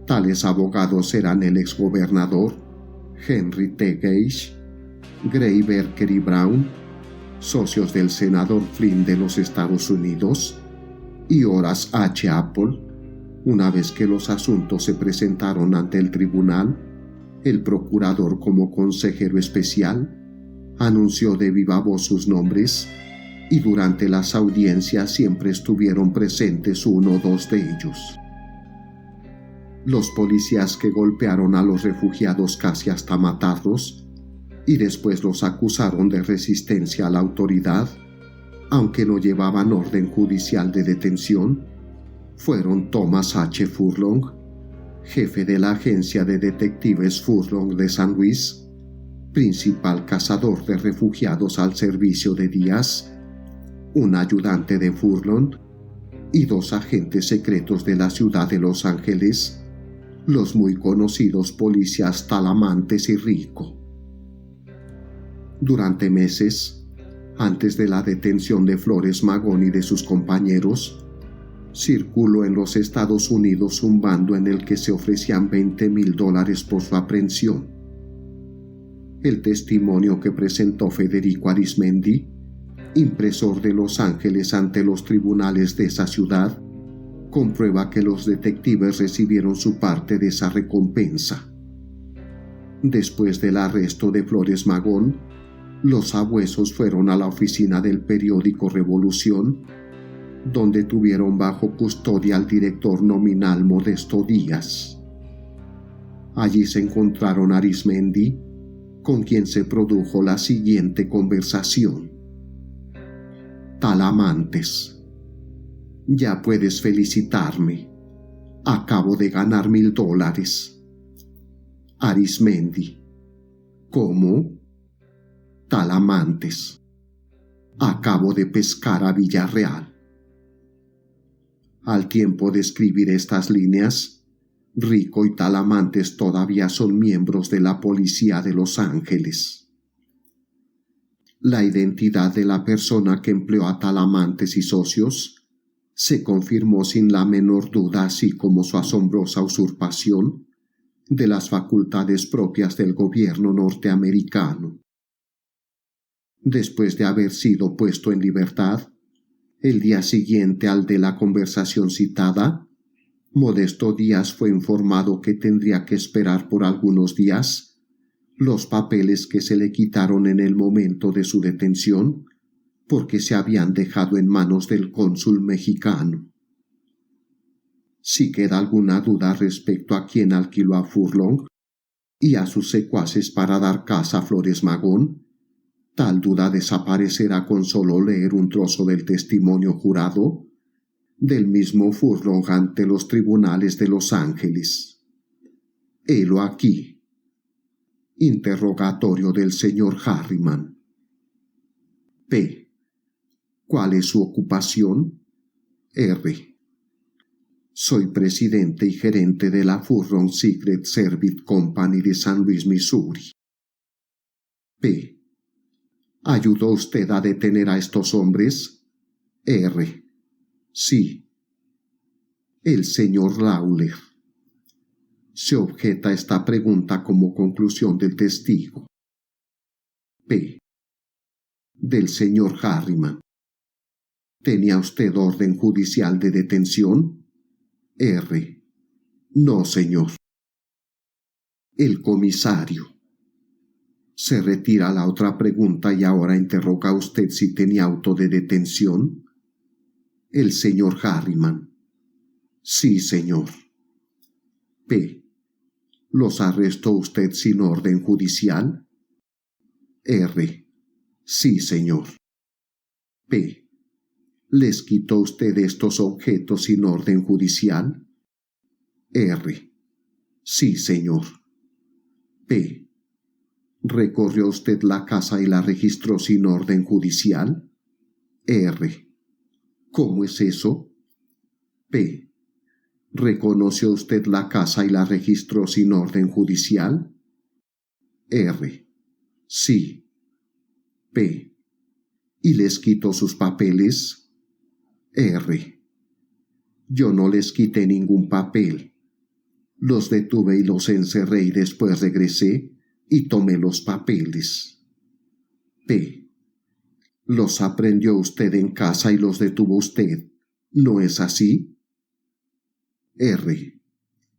S2: Tales abogados eran el exgobernador Henry T. Gage, Gray, Barker y Brown, socios del senador Flynn de los Estados Unidos, y Horace H. Apple. Una vez que los asuntos se presentaron ante el tribunal, el procurador, como consejero especial, anunció de viva voz sus nombres y durante las audiencias siempre estuvieron presentes 1 o 2 de ellos. Los policías que golpearon a los refugiados casi hasta matarlos y después los acusaron de resistencia a la autoridad, aunque no llevaban orden judicial de detención, fueron Thomas H. Furlong, jefe de la agencia de detectives Furlong de San Luis, principal cazador de refugiados al servicio de Díaz, un ayudante de Furlong y 2 agentes secretos de la ciudad de Los Ángeles, los muy conocidos policías Talamantes y Rico. Durante meses, antes de la detención de Flores Magón y de sus compañeros, circuló en los Estados Unidos un bando en el que se ofrecían $20,000 por su aprehensión. El testimonio que presentó Federico Arismendi, impresor de Los Ángeles ante los tribunales de esa ciudad, comprueba que los detectives recibieron su parte de esa recompensa. Después del arresto de Flores Magón, los sabuesos fueron a la oficina del periódico Revolución, donde tuvieron bajo custodia al director nominal Modesto Díaz. Allí se encontraron a Arismendi, con quien se produjo la siguiente conversación. Talamantes: ya puedes felicitarme. Acabo de ganar $1,000. Arismendi: ¿cómo? Talamantes: Acabo de pescar a Villarreal. Al tiempo de escribir estas líneas, Rico y Talamantes todavía son miembros de la policía de Los Ángeles. La identidad de la persona que empleó a Talamantes y socios se confirmó sin la menor duda, así como su asombrosa usurpación de las facultades propias del gobierno norteamericano. Después de haber sido puesto en libertad, el día siguiente al de la conversación citada, Modesto Díaz fue informado que tendría que esperar por algunos días los papeles que se le quitaron en el momento de su detención, porque se habían dejado en manos del cónsul mexicano. Si queda alguna duda respecto a quién alquiló a Furlong y a sus secuaces para dar caza a Flores Magón, tal duda desaparecerá con solo leer un trozo del testimonio jurado del mismo Furlong ante los tribunales de Los Ángeles. Helo aquí. Interrogatorio del señor Harriman. P. ¿Cuál es su ocupación? R. Soy presidente y gerente de la Furlong Secret Service Company de San Luis, Missouri. P. ¿Ayudó usted a detener a estos hombres? R. Sí. El señor Lawler. Se objeta esta pregunta como conclusión del testigo. P. Del señor Harriman. ¿Tenía usted orden judicial de detención? R. No, señor. El comisario. Se retira la otra pregunta y ahora interroga usted si tenía auto de detención. El señor Harriman. Sí, señor. P. ¿Los arrestó usted sin orden judicial? R. Sí, señor. P. ¿Les quitó usted estos objetos sin orden judicial? R. Sí, señor. P. ¿Recorrió usted la casa y la registró sin orden judicial? R. ¿Cómo es eso? P. ¿Reconoció usted la casa y la registró sin orden judicial? R. Sí. P. ¿Y les quitó sus papeles? R. Yo no les quité ningún papel. Los detuve y los encerré y después regresé y tomé los papeles. P. Los aprendió usted en casa y los detuvo usted, ¿no es así? R.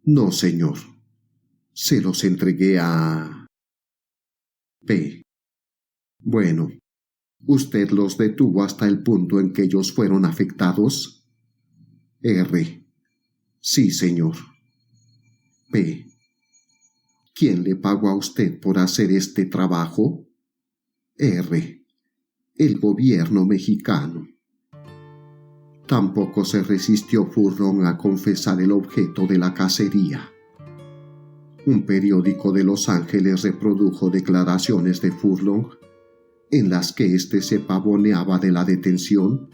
S2: No, señor. Se los entregué a... P. Bueno, ¿usted los detuvo hasta el punto en que ellos fueron afectados? R. Sí, señor. P. ¿Quién le pagó a usted por hacer este trabajo? R. El gobierno mexicano. Tampoco se resistió Furlong a confesar el objeto de la cacería. Un periódico de Los Ángeles reprodujo declaraciones de Furlong en las que éste se pavoneaba de la detención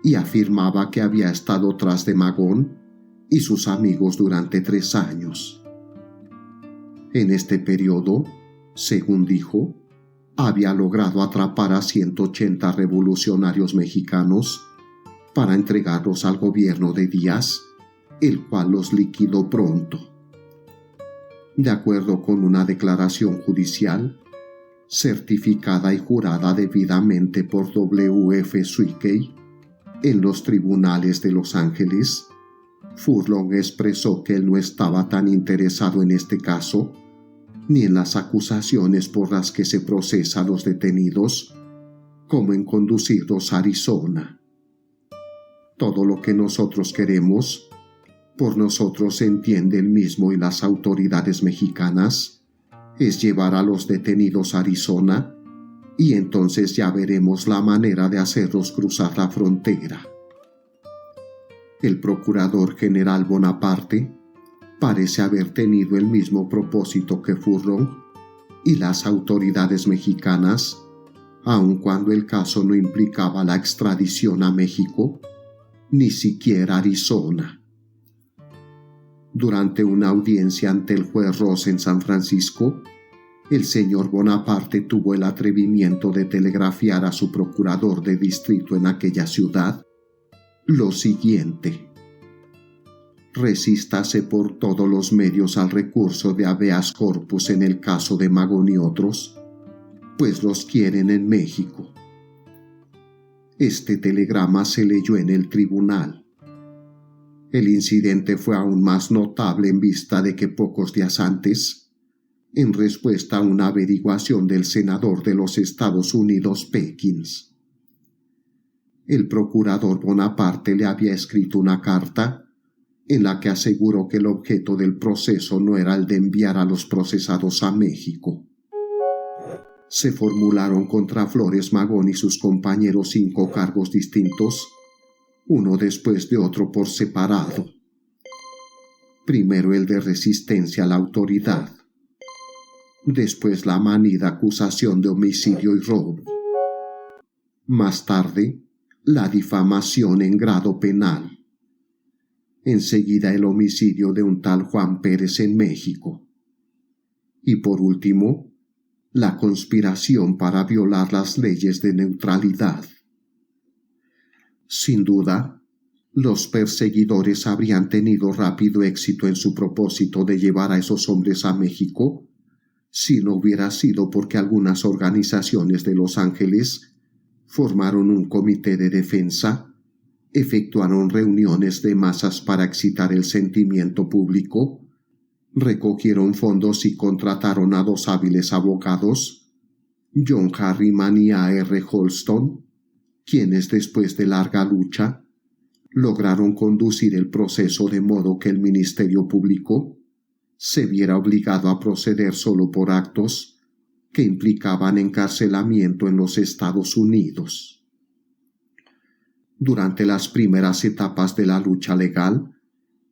S2: y afirmaba que había estado tras de Magón y sus amigos durante 3 años. En este periodo, según dijo, había logrado atrapar a 180 revolucionarios mexicanos para entregarlos al gobierno de Díaz, el cual los liquidó pronto. De acuerdo con una declaración judicial, certificada y jurada debidamente por W.F. Swickey en los tribunales de Los Ángeles, Furlong expresó que él no estaba tan interesado en este caso, ni en las acusaciones por las que se procesa a los detenidos, como en conducirlos a Arizona. Todo lo que nosotros queremos, por nosotros se entiende el mismo y las autoridades mexicanas, es llevar a los detenidos a Arizona, y entonces ya veremos la manera de hacerlos cruzar la frontera. El procurador general Bonaparte parece haber tenido el mismo propósito que Furlong, y las autoridades mexicanas aun cuando el caso no implicaba la extradición a México, ni siquiera Arizona. Durante una audiencia ante el juez Ross en San Francisco, el señor Bonaparte tuvo el atrevimiento de telegrafiar a su procurador de distrito en aquella ciudad lo siguiente: resístase por todos los medios al recurso de habeas corpus en el caso de Magón y otros, pues los quieren en México. Este telegrama se leyó en el tribunal. El incidente fue aún más notable en vista de que pocos días antes, en respuesta a una averiguación del senador de los Estados Unidos Perkins, el procurador Bonaparte le había escrito una carta en la que aseguró que el objeto del proceso no era el de enviar a los procesados a México. Se formularon contra Flores Magón y sus compañeros 5 cargos distintos, uno después de otro por separado. Primero el de resistencia a la autoridad, después la manida acusación de homicidio y robo, más tarde la difamación en grado penal, enseguida el homicidio de un tal Juan Pérez en México, y por último la conspiración para violar las leyes de neutralidad. Sin duda, los perseguidores habrían tenido rápido éxito en su propósito de llevar a esos hombres a México si no hubiera sido porque algunas organizaciones de Los Ángeles formaron un comité de defensa, efectuaron reuniones de masas para excitar el sentimiento público, recogieron fondos y contrataron a 2 hábiles abogados, John Harriman y A.R. Holston, quienes después de larga lucha lograron conducir el proceso de modo que el Ministerio Público se viera obligado a proceder solo por actos que implicaban encarcelamiento en los Estados Unidos. Durante las primeras etapas de la lucha legal,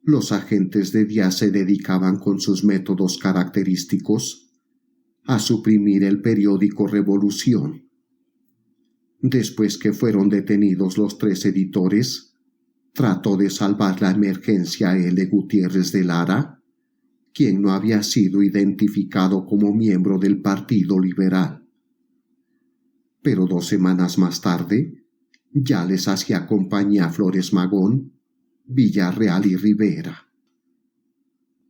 S2: los agentes de Díaz se dedicaban con sus métodos característicos a suprimir el periódico Revolución. Después que fueron detenidos los 3 editores, trató de salvar la emergencia a L. Gutiérrez de Lara, quien no había sido identificado como miembro del Partido Liberal. Pero 2 semanas más tarde, ya les hacía compañía Flores Magón, Villarreal y Rivera.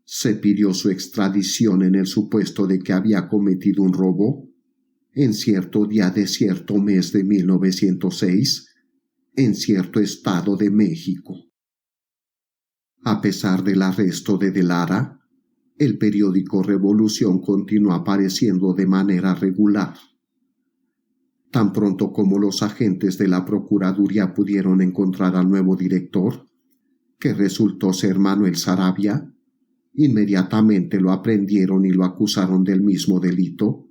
S2: Se pidió su extradición en el supuesto de que había cometido un robo en cierto día de cierto mes de 1906, en cierto estado de México. A pesar del arresto de Lara, el periódico Revolución continuó apareciendo de manera regular. Tan pronto como los agentes de la Procuraduría pudieron encontrar al nuevo director, que resultó ser Manuel Saravia, inmediatamente lo aprendieron y lo acusaron del mismo delito,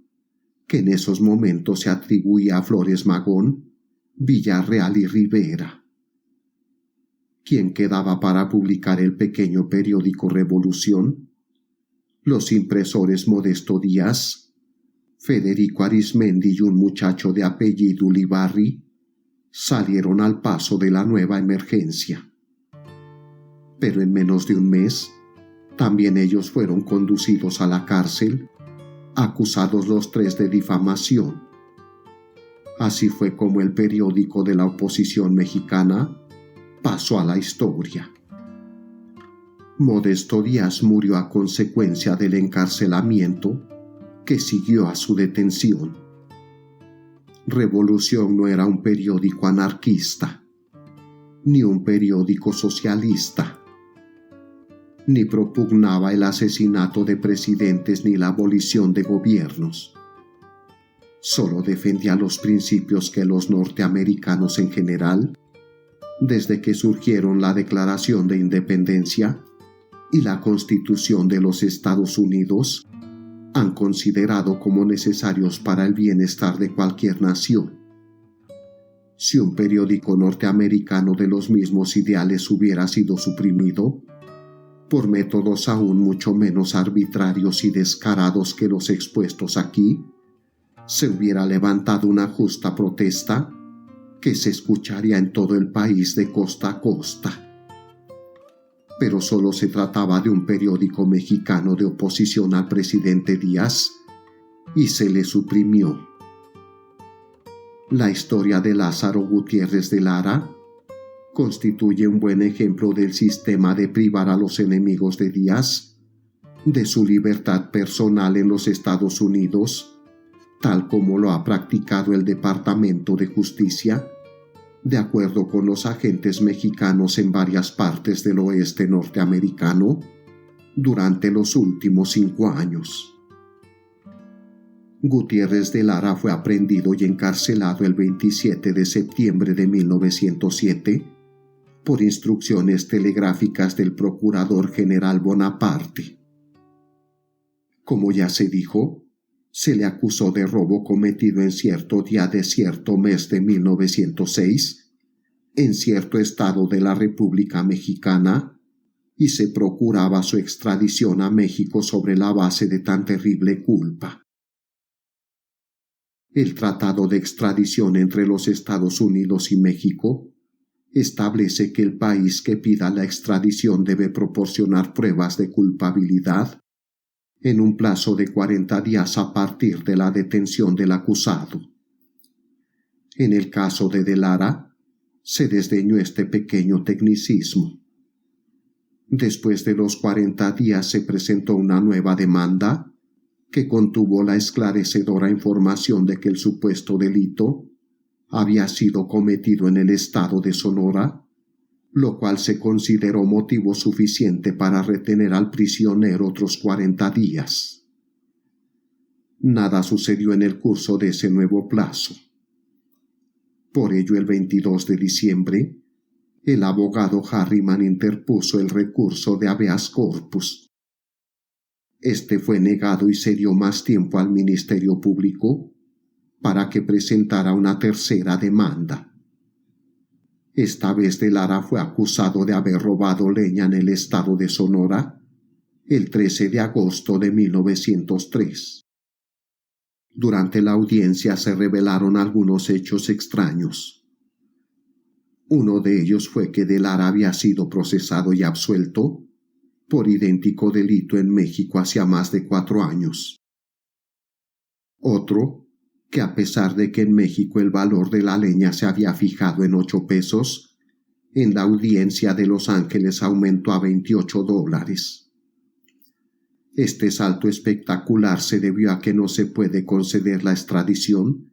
S2: que en esos momentos se atribuía a Flores Magón, Villarreal y Rivera. ¿Quién quedaba para publicar el pequeño periódico Revolución? Los impresores Modesto Díaz, Federico Arismendi y un muchacho de apellido Ulibarri salieron al paso de la nueva emergencia. Pero en menos de un mes, también ellos fueron conducidos a la cárcel, acusados los 3 de difamación. Así fue como el periódico de la oposición mexicana pasó a la historia. Modesto Díaz murió a consecuencia del encarcelamiento que siguió a su detención. Revolución no era un periódico anarquista, ni un periódico socialista, ni propugnaba el asesinato de presidentes ni la abolición de gobiernos. Solo defendía los principios que los norteamericanos en general, desde que surgieron la Declaración de Independencia y la Constitución de los Estados Unidos, han considerado como necesarios para el bienestar de cualquier nación. Si un periódico norteamericano de los mismos ideales hubiera sido suprimido, por métodos aún mucho menos arbitrarios y descarados que los expuestos aquí, se hubiera levantado una justa protesta que se escucharía en todo el país de costa a costa. Pero solo se trataba de un periódico mexicano de oposición al presidente Díaz y se le suprimió. La historia de Lázaro Gutiérrez de Lara constituye un buen ejemplo del sistema de privar a los enemigos de Díaz de su libertad personal en los Estados Unidos, tal como lo ha practicado el Departamento de Justicia, de acuerdo con los agentes mexicanos en varias partes del oeste norteamericano durante los últimos 5 años. Gutiérrez de Lara fue aprehendido y encarcelado el 27 de septiembre de 1907 por instrucciones telegráficas del Procurador General Bonaparte. Como ya se dijo, se le acusó de robo cometido en cierto día de cierto mes de 1906, en cierto estado de la República Mexicana, y se procuraba su extradición a México sobre la base de tan terrible culpa. El Tratado de Extradición entre los Estados Unidos y México establece que el país que pida la extradición debe proporcionar pruebas de culpabilidad en un plazo de 40 días a partir de la detención del acusado. En el caso de Lara, se desdeñó este pequeño tecnicismo. Después de los 40 días se presentó una nueva demanda que contuvo la esclarecedora información de que el supuesto delito había sido cometido en el estado de Sonora, lo cual se consideró motivo suficiente para retener al prisionero otros 40 días. Nada sucedió en el curso de ese nuevo plazo. Por ello, el 22 de diciembre, el abogado Harriman interpuso el recurso de habeas corpus. Este fue negado y se dio más tiempo al Ministerio Público para que presentara una tercera demanda. Esta vez de Lara fue acusado de haber robado leña en el estado de Sonora el 13 de agosto de 1903. Durante la audiencia se revelaron algunos hechos extraños. Uno de ellos fue que de Lara había sido procesado y absuelto por idéntico delito en México hacía más de 4 años. Otro, que a pesar de que en México el valor de la leña se había fijado en 8 pesos, en la audiencia de Los Ángeles aumentó a $28. Este salto espectacular se debió a que no se puede conceder la extradición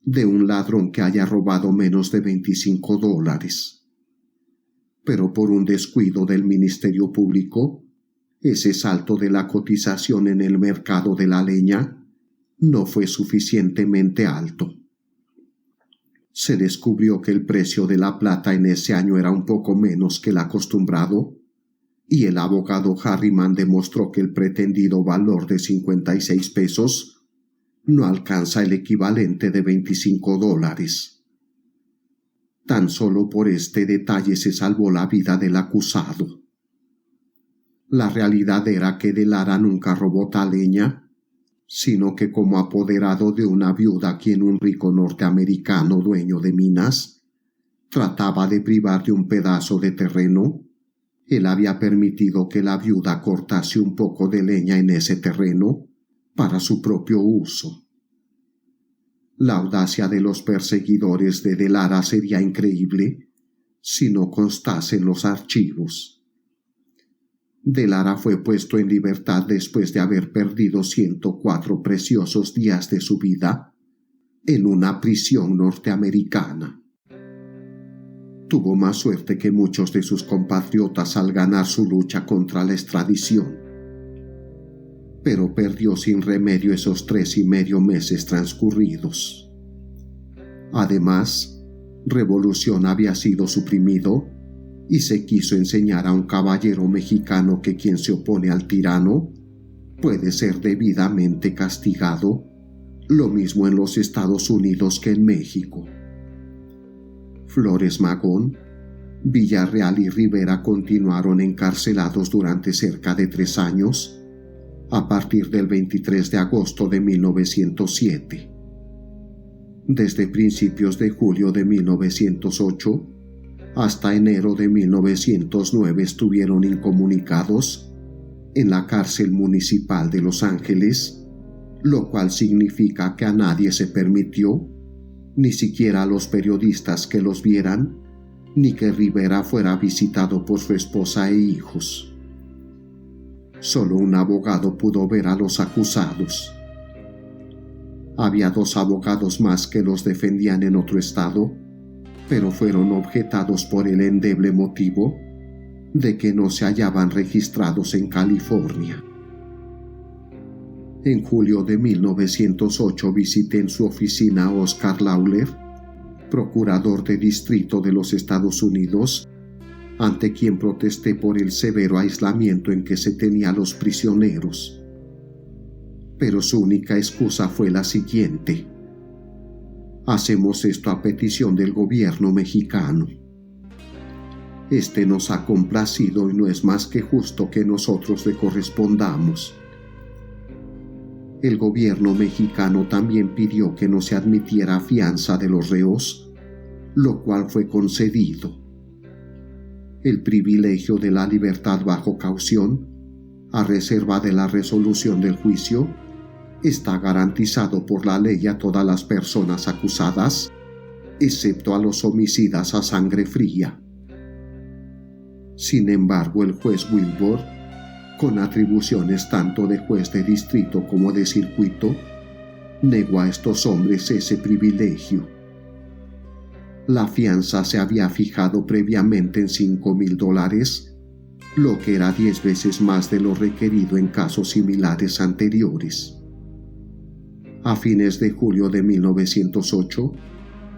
S2: de un ladrón que haya robado menos de $25. Pero por un descuido del Ministerio Público, ese salto de la cotización en el mercado de la leña no fue suficientemente alto. Se descubrió que el precio de la plata en ese año era un poco menos que el acostumbrado, y el abogado Harriman demostró que el pretendido valor de 56 pesos no alcanza el equivalente de $25. Tan solo por este detalle se salvó la vida del acusado. La realidad era que de Lara nunca robó tal leña, sino que como apoderado de una viuda a quien un rico norteamericano dueño de minas trataba de privar de un pedazo de terreno, él había permitido que la viuda cortase un poco de leña en ese terreno para su propio uso. La audacia de los perseguidores de Lara sería increíble si no constase en los archivos. De Lara fue puesto en libertad después de haber perdido 104 preciosos días de su vida en una prisión norteamericana. Tuvo más suerte que muchos de sus compatriotas al ganar su lucha contra la extradición, pero perdió sin remedio esos 3.5 meses transcurridos. Además, Revolución había sido suprimido y se quiso enseñar a un caballero mexicano que quien se opone al tirano puede ser debidamente castigado, lo mismo en los Estados Unidos que en México. Flores Magón, Villarreal y Rivera continuaron encarcelados durante cerca de 3 años, a partir del 23 de agosto de 1907. Desde principios de julio de 1908 hasta enero de 1909 estuvieron incomunicados en la cárcel municipal de Los Ángeles, lo cual significa que a nadie se permitió, ni siquiera a los periodistas, que los vieran, ni que Rivera fuera visitado por su esposa e hijos. Solo un abogado pudo ver a los acusados. Había 2 abogados más que los defendían en otro estado, pero fueron objetados por el endeble motivo de que no se hallaban registrados en California. En julio de 1908 visité en su oficina a Oscar Lawler, procurador de distrito de los Estados Unidos, ante quien protesté por el severo aislamiento en que se tenía a los prisioneros. Pero su única excusa fue la siguiente: hacemos esto a petición del gobierno mexicano. Este nos ha complacido y no es más que justo que nosotros le correspondamos. El gobierno mexicano también pidió que no se admitiera fianza de los reos, lo cual fue concedido. El privilegio de la libertad bajo caución, a reserva de la resolución del juicio, está garantizado por la ley a todas las personas acusadas, excepto a los homicidas a sangre fría. Sin embargo, el juez Wilbur, con atribuciones tanto de juez de distrito como de circuito, negó a estos hombres ese privilegio. La fianza se había fijado previamente en $5,000, lo que era 10 veces más de lo requerido en casos similares anteriores. A fines de julio de 1908,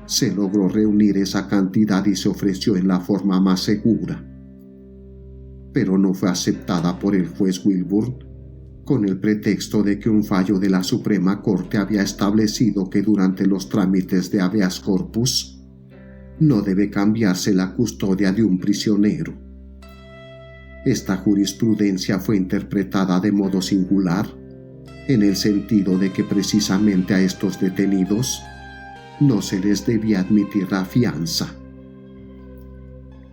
S2: se logró reunir esa cantidad y se ofreció en la forma más segura, pero no fue aceptada por el juez Wilbur, con el pretexto de que un fallo de la Suprema Corte había establecido que durante los trámites de habeas corpus no debe cambiarse la custodia de un prisionero. Esta jurisprudencia fue interpretada de modo singular, en el sentido de que precisamente a estos detenidos no se les debía admitir la fianza.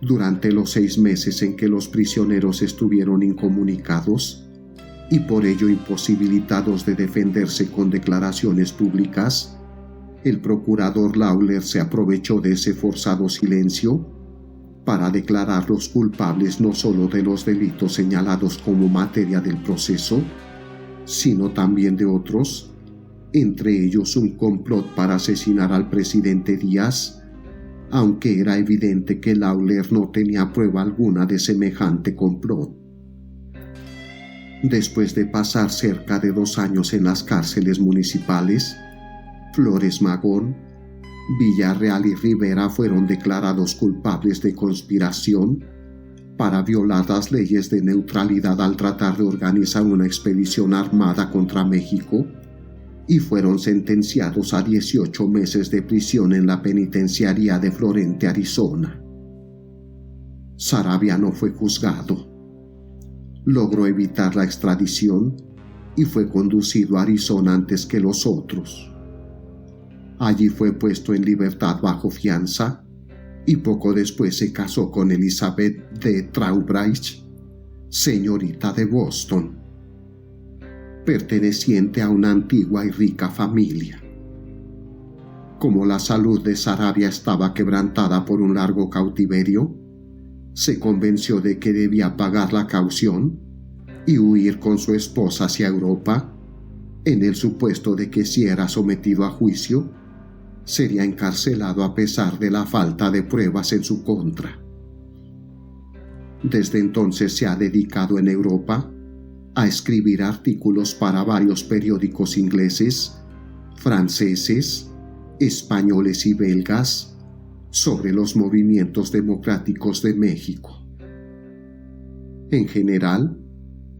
S2: Durante los 6 meses en que los prisioneros estuvieron incomunicados y por ello imposibilitados de defenderse con declaraciones públicas, el procurador Lawler se aprovechó de ese forzado silencio para declararlos culpables no solo de los delitos señalados como materia del proceso, sino también de otros, entre ellos un complot para asesinar al presidente Díaz, aunque era evidente que Lawler no tenía prueba alguna de semejante complot. Después de pasar cerca de 2 años en las cárceles municipales, Flores Magón, Villarreal y Rivera fueron declarados culpables de conspiración para violar las leyes de neutralidad al tratar de organizar una expedición armada contra México, y fueron sentenciados a 18 meses de prisión en la penitenciaría de Florente, Arizona. Saravia no fue juzgado. Logró evitar la extradición y fue conducido a Arizona antes que los otros. Allí fue puesto en libertad bajo fianza y poco después se casó con Elizabeth de Trowbridge, señorita de Boston, perteneciente a una antigua y rica familia. Como la salud de Saravia estaba quebrantada por un largo cautiverio, se convenció de que debía pagar la caución y huir con su esposa hacia Europa, en el supuesto de que si era sometido a juicio, sería encarcelado a pesar de la falta de pruebas en su contra. Desde entonces se ha dedicado en Europa a escribir artículos para varios periódicos ingleses, franceses, españoles y belgas sobre los movimientos democráticos de México. En general,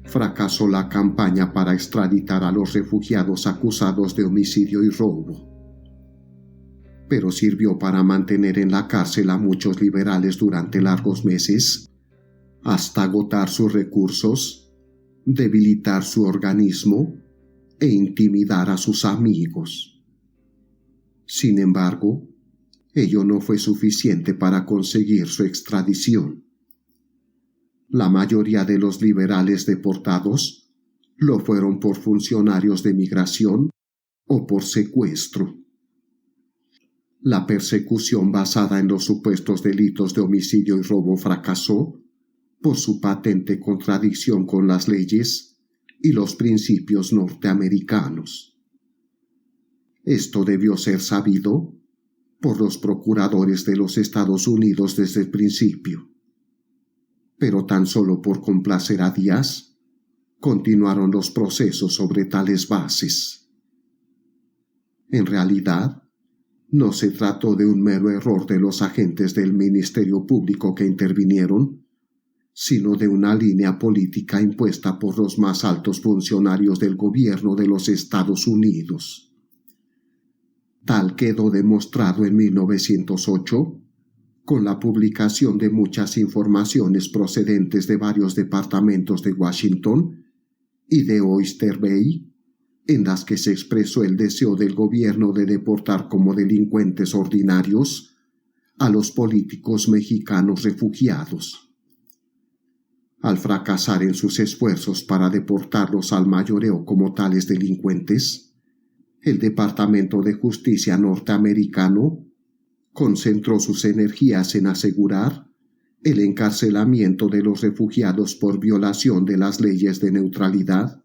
S2: fracasó la campaña para extraditar a los refugiados acusados de homicidio y robo, pero sirvió para mantener en la cárcel a muchos liberales durante largos meses, hasta agotar sus recursos, debilitar su organismo e intimidar a sus amigos. Sin embargo, ello no fue suficiente para conseguir su extradición. La mayoría de los liberales deportados lo fueron por funcionarios de migración o por secuestro. La persecución basada en los supuestos delitos de homicidio y robo fracasó por su patente contradicción con las leyes y los principios norteamericanos. Esto debió ser sabido por los procuradores de los Estados Unidos desde el principio. Pero tan solo por complacer a Díaz, continuaron los procesos sobre tales bases. En realidad, no se trató de un mero error de los agentes del Ministerio Público que intervinieron, sino de una línea política impuesta por los más altos funcionarios del gobierno de los Estados Unidos. Tal quedó demostrado en 1908 con la publicación de muchas informaciones procedentes de varios departamentos de Washington y de Oyster Bay, en las que se expresó el deseo del gobierno de deportar como delincuentes ordinarios a los políticos mexicanos refugiados. Al fracasar en sus esfuerzos para deportarlos al mayoreo como tales delincuentes, el Departamento de Justicia norteamericano concentró sus energías en asegurar el encarcelamiento de los refugiados por violación de las leyes de neutralidad,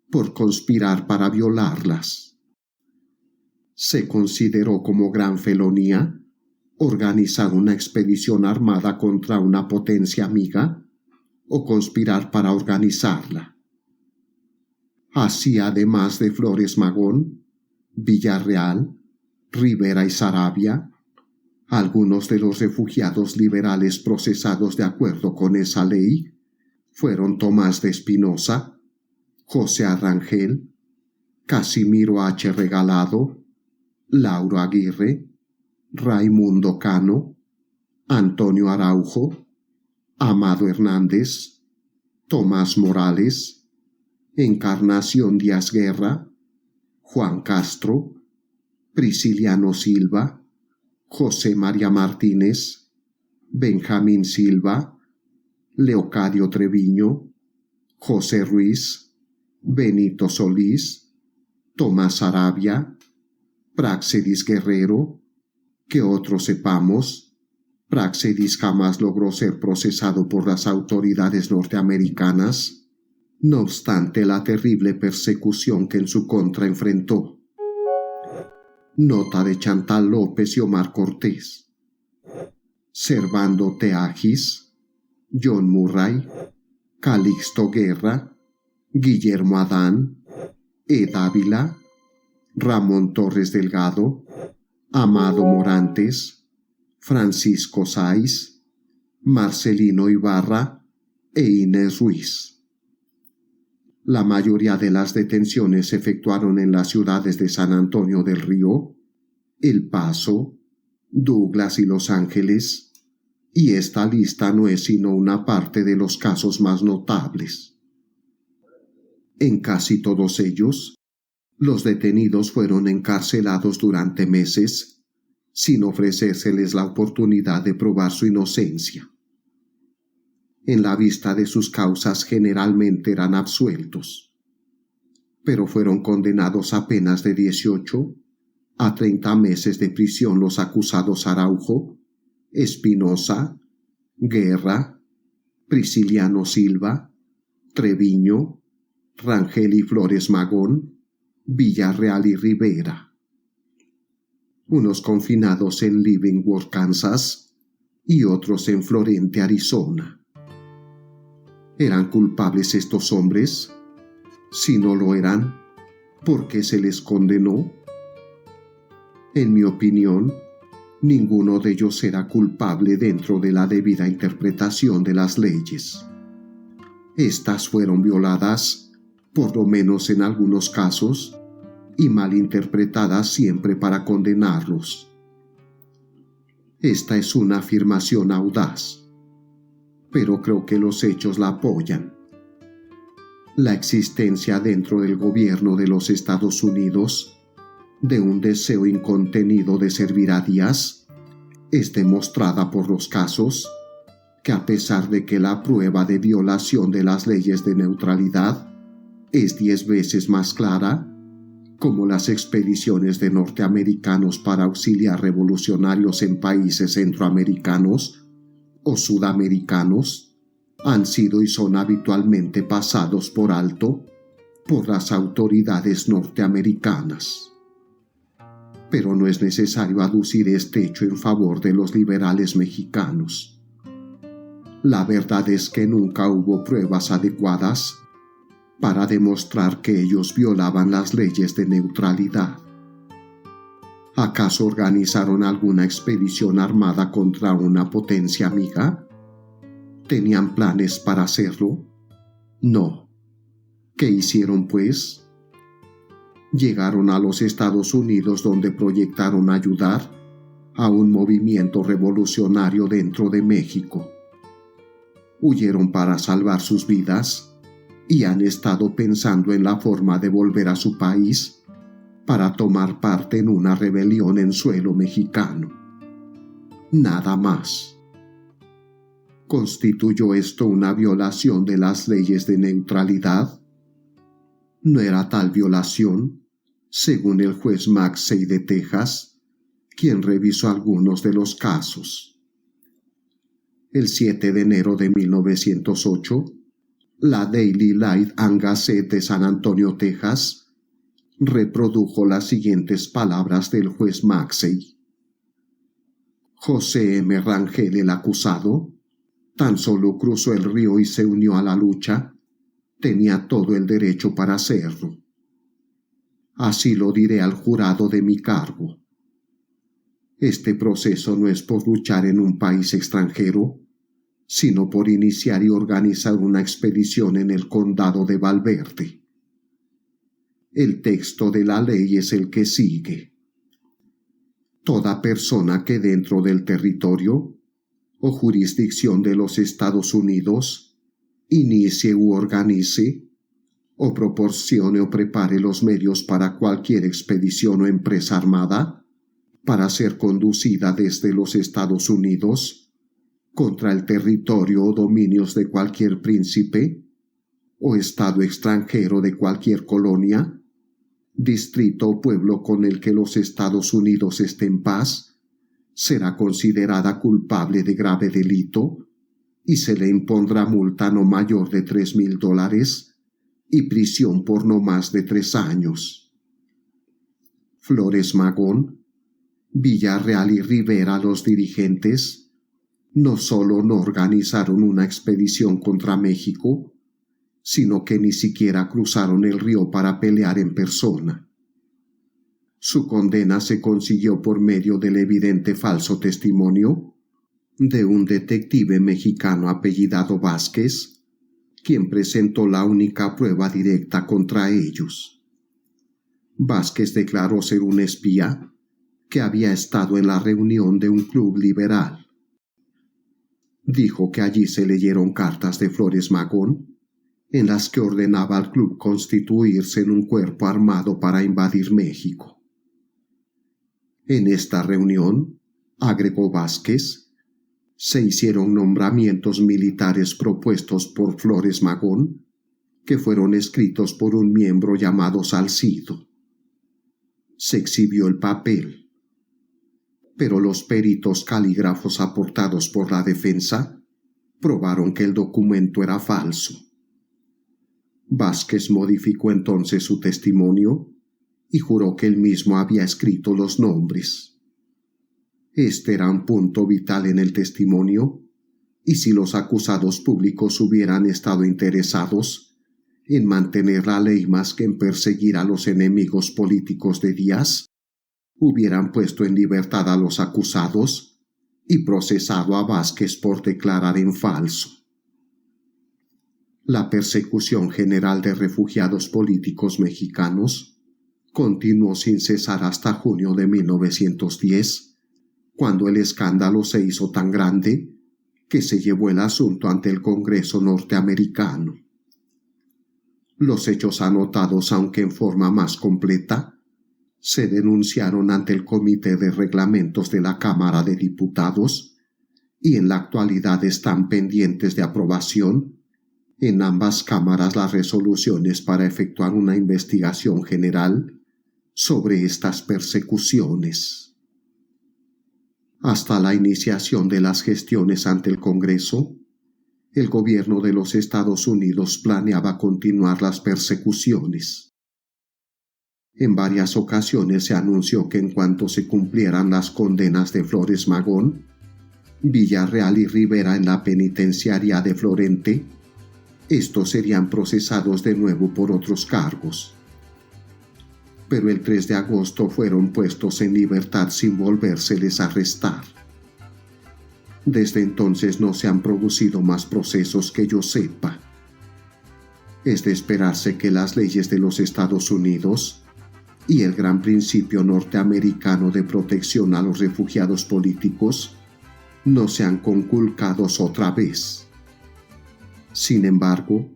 S2: por conspirar para violarlas. Se consideró como gran felonía organizar una expedición armada contra una potencia amiga o conspirar para organizarla. Así, además de Flores Magón, Villarreal, Rivera y Saravia, algunos de los refugiados liberales procesados de acuerdo con esa ley fueron Tomás de Espinosa, José Arrangel, Casimiro H. Regalado, Lauro Aguirre, Raimundo Cano, Antonio Araujo, Amado Hernández, Tomás Morales, Encarnación Díaz Guerra, Juan Castro, Prisciliano Silva, José María Martínez, Benjamín Silva, Leocadio Treviño, José Ruiz, Benito Solís, Tomás Arabia, Praxedis Guerrero, que otros sepamos, Praxedis jamás logró ser procesado por las autoridades norteamericanas, no obstante la terrible persecución que en su contra enfrentó. Nota de Chantal López y Omar Cortés. Servando Teagis, John Murray, Calixto Guerra, Guillermo Adán, Ed Ávila, Ramón Torres Delgado, Amado Morantes, Francisco Sáiz, Marcelino Ibarra e Inés Ruiz. La mayoría de las detenciones se efectuaron en las ciudades de San Antonio del Río, El Paso, Douglas y Los Ángeles, y esta lista no es sino una parte de los casos más notables. En casi todos ellos, los detenidos fueron encarcelados durante meses, sin ofrecérseles la oportunidad de probar su inocencia. En la vista de sus causas generalmente eran absueltos, pero fueron condenados a penas de 18 a 30 meses de prisión los acusados Araujo, Espinosa, Guerra, Prisciliano Silva, Treviño, Rangel y Flores Magón, Villarreal y Rivera. Unos confinados en Leavenworth, Kansas, y otros en Florente, Arizona. ¿Eran culpables estos hombres? Si no lo eran, ¿por qué se les condenó? En mi opinión, ninguno de ellos era culpable dentro de la debida interpretación de las leyes. Estas fueron violadas, por lo menos en algunos casos, y malinterpretadas siempre para condenarlos. Esta es una afirmación audaz, pero creo que los hechos la apoyan. La existencia dentro del gobierno de los Estados Unidos de un deseo incontenido de servir a Díaz es demostrada por los casos que, a pesar de que la prueba de violación de las leyes de neutralidad es 10 veces más clara, como las expediciones de norteamericanos para auxiliar revolucionarios en países centroamericanos o sudamericanos, han sido y son habitualmente pasados por alto por las autoridades norteamericanas. Pero no es necesario aducir este hecho en favor de los liberales mexicanos. La verdad es que nunca hubo pruebas adecuadas para demostrar que ellos violaban las leyes de neutralidad. ¿Acaso organizaron alguna expedición armada contra una potencia amiga? ¿Tenían planes para hacerlo? No. ¿Qué hicieron, pues? Llegaron a los Estados Unidos, donde proyectaron ayudar a un movimiento revolucionario dentro de México. Huyeron para salvar sus vidas y han estado pensando en la forma de volver a su país para tomar parte en una rebelión en suelo mexicano. Nada más. ¿Constituyó esto una violación de las leyes de neutralidad? ¿No era tal violación, según el juez Maxey de Texas, quien revisó algunos de los casos? El 7 de enero de 1908, la Daily Light and Gazette de San Antonio, Texas, reprodujo las siguientes palabras del juez Maxey. José M. Rangel, el acusado, tan solo cruzó el río y se unió a la lucha. Tenía todo el derecho para hacerlo. Así lo diré al jurado de mi cargo. Este proceso no es por luchar en un país extranjero, sino por iniciar y organizar una expedición en el condado de Valverde. El texto de la ley es el que sigue. Toda persona que dentro del territorio o jurisdicción de los Estados Unidos inicie u organice, o proporcione o prepare los medios para cualquier expedición o empresa armada, para ser conducida desde los Estados Unidos, contra el territorio o dominios de cualquier príncipe, o estado extranjero de cualquier colonia, distrito o pueblo con el que los Estados Unidos estén en paz, será considerada culpable de grave delito, y se le impondrá multa no mayor de $3,000 y prisión por no más de 3 años. Flores Magón, Villarreal y Rivera, los dirigentes, no solo no organizaron una expedición contra México, sino que ni siquiera cruzaron el río para pelear en persona. Su condena se consiguió por medio del evidente falso testimonio de un detective mexicano apellidado Vázquez, quien presentó la única prueba directa contra ellos. Vázquez declaró ser un espía que había estado en la reunión de un club liberal. Dijo que allí se leyeron cartas de Flores Magón, en las que ordenaba al club constituirse en un cuerpo armado para invadir México. En esta reunión, agregó Vázquez, se hicieron nombramientos militares propuestos por Flores Magón, que fueron escritos por un miembro llamado Salcido. Se exhibió el papel, pero los peritos calígrafos aportados por la defensa probaron que el documento era falso. Vázquez modificó entonces su testimonio y juró que él mismo había escrito los nombres. Este era un punto vital en el testimonio, y si los acusados públicos hubieran estado interesados en mantener la ley más que en perseguir a los enemigos políticos de Díaz, hubieran puesto en libertad a los acusados y procesado a Vázquez por declarar en falso. La persecución general de refugiados políticos mexicanos continuó sin cesar hasta junio de 1910, cuando el escándalo se hizo tan grande que se llevó el asunto ante el Congreso norteamericano. Los hechos anotados, aunque en forma más completa, se denunciaron ante el Comité de Reglamentos de la Cámara de Diputados y en la actualidad están pendientes de aprobación en ambas cámaras las resoluciones para efectuar una investigación general sobre estas persecuciones. Hasta la iniciación de las gestiones ante el Congreso, el gobierno de los Estados Unidos planeaba continuar las persecuciones. En varias ocasiones se anunció que en cuanto se cumplieran las condenas de Flores Magón, Villarreal y Rivera en la penitenciaría de Florente, estos serían procesados de nuevo por otros cargos. Pero el 3 de agosto fueron puestos en libertad sin volvérseles a arrestar. Desde entonces no se han producido más procesos que yo sepa. Es de esperarse que las leyes de los Estados Unidos y el gran principio norteamericano de protección a los refugiados políticos no sean conculcados otra vez. Sin embargo,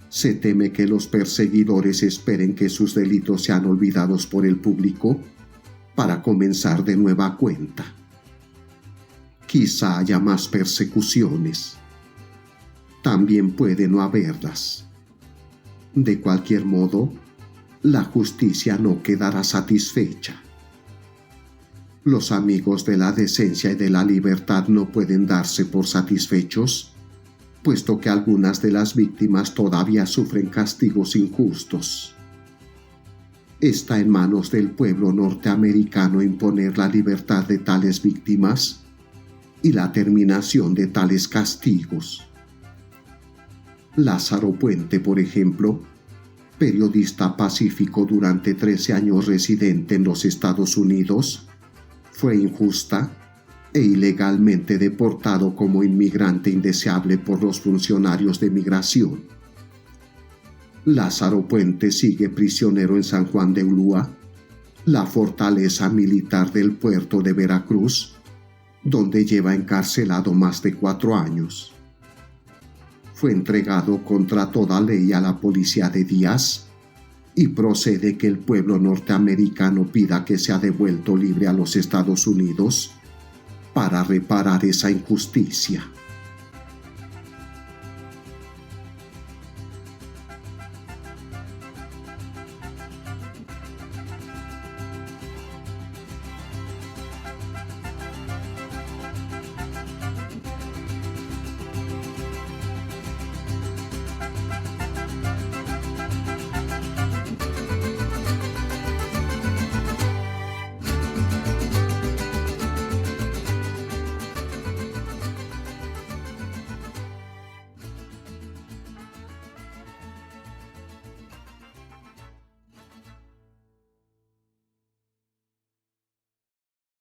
S2: se teme que los perseguidores esperen que sus delitos sean olvidados por el público para comenzar de nueva cuenta. Quizá haya más persecuciones. También puede no haberlas. De cualquier modo, la justicia no quedará satisfecha. Los amigos de la decencia y de la libertad no pueden darse por satisfechos, puesto que algunas de las víctimas todavía sufren castigos injustos. Está en manos del pueblo norteamericano imponer la libertad de tales víctimas y la terminación de tales castigos. Lázaro Puente, por ejemplo, periodista pacífico durante 13 años residente en los Estados Unidos, fue injusta e ilegalmente deportado como inmigrante indeseable por los funcionarios de migración. Lázaro Puente sigue prisionero en San Juan de Ulúa, la fortaleza militar del puerto de Veracruz, donde lleva encarcelado más de 4 años. Fue entregado contra toda ley a la policía de Díaz y procede que el pueblo norteamericano pida que sea devuelto libre a los Estados Unidos para reparar esa injusticia.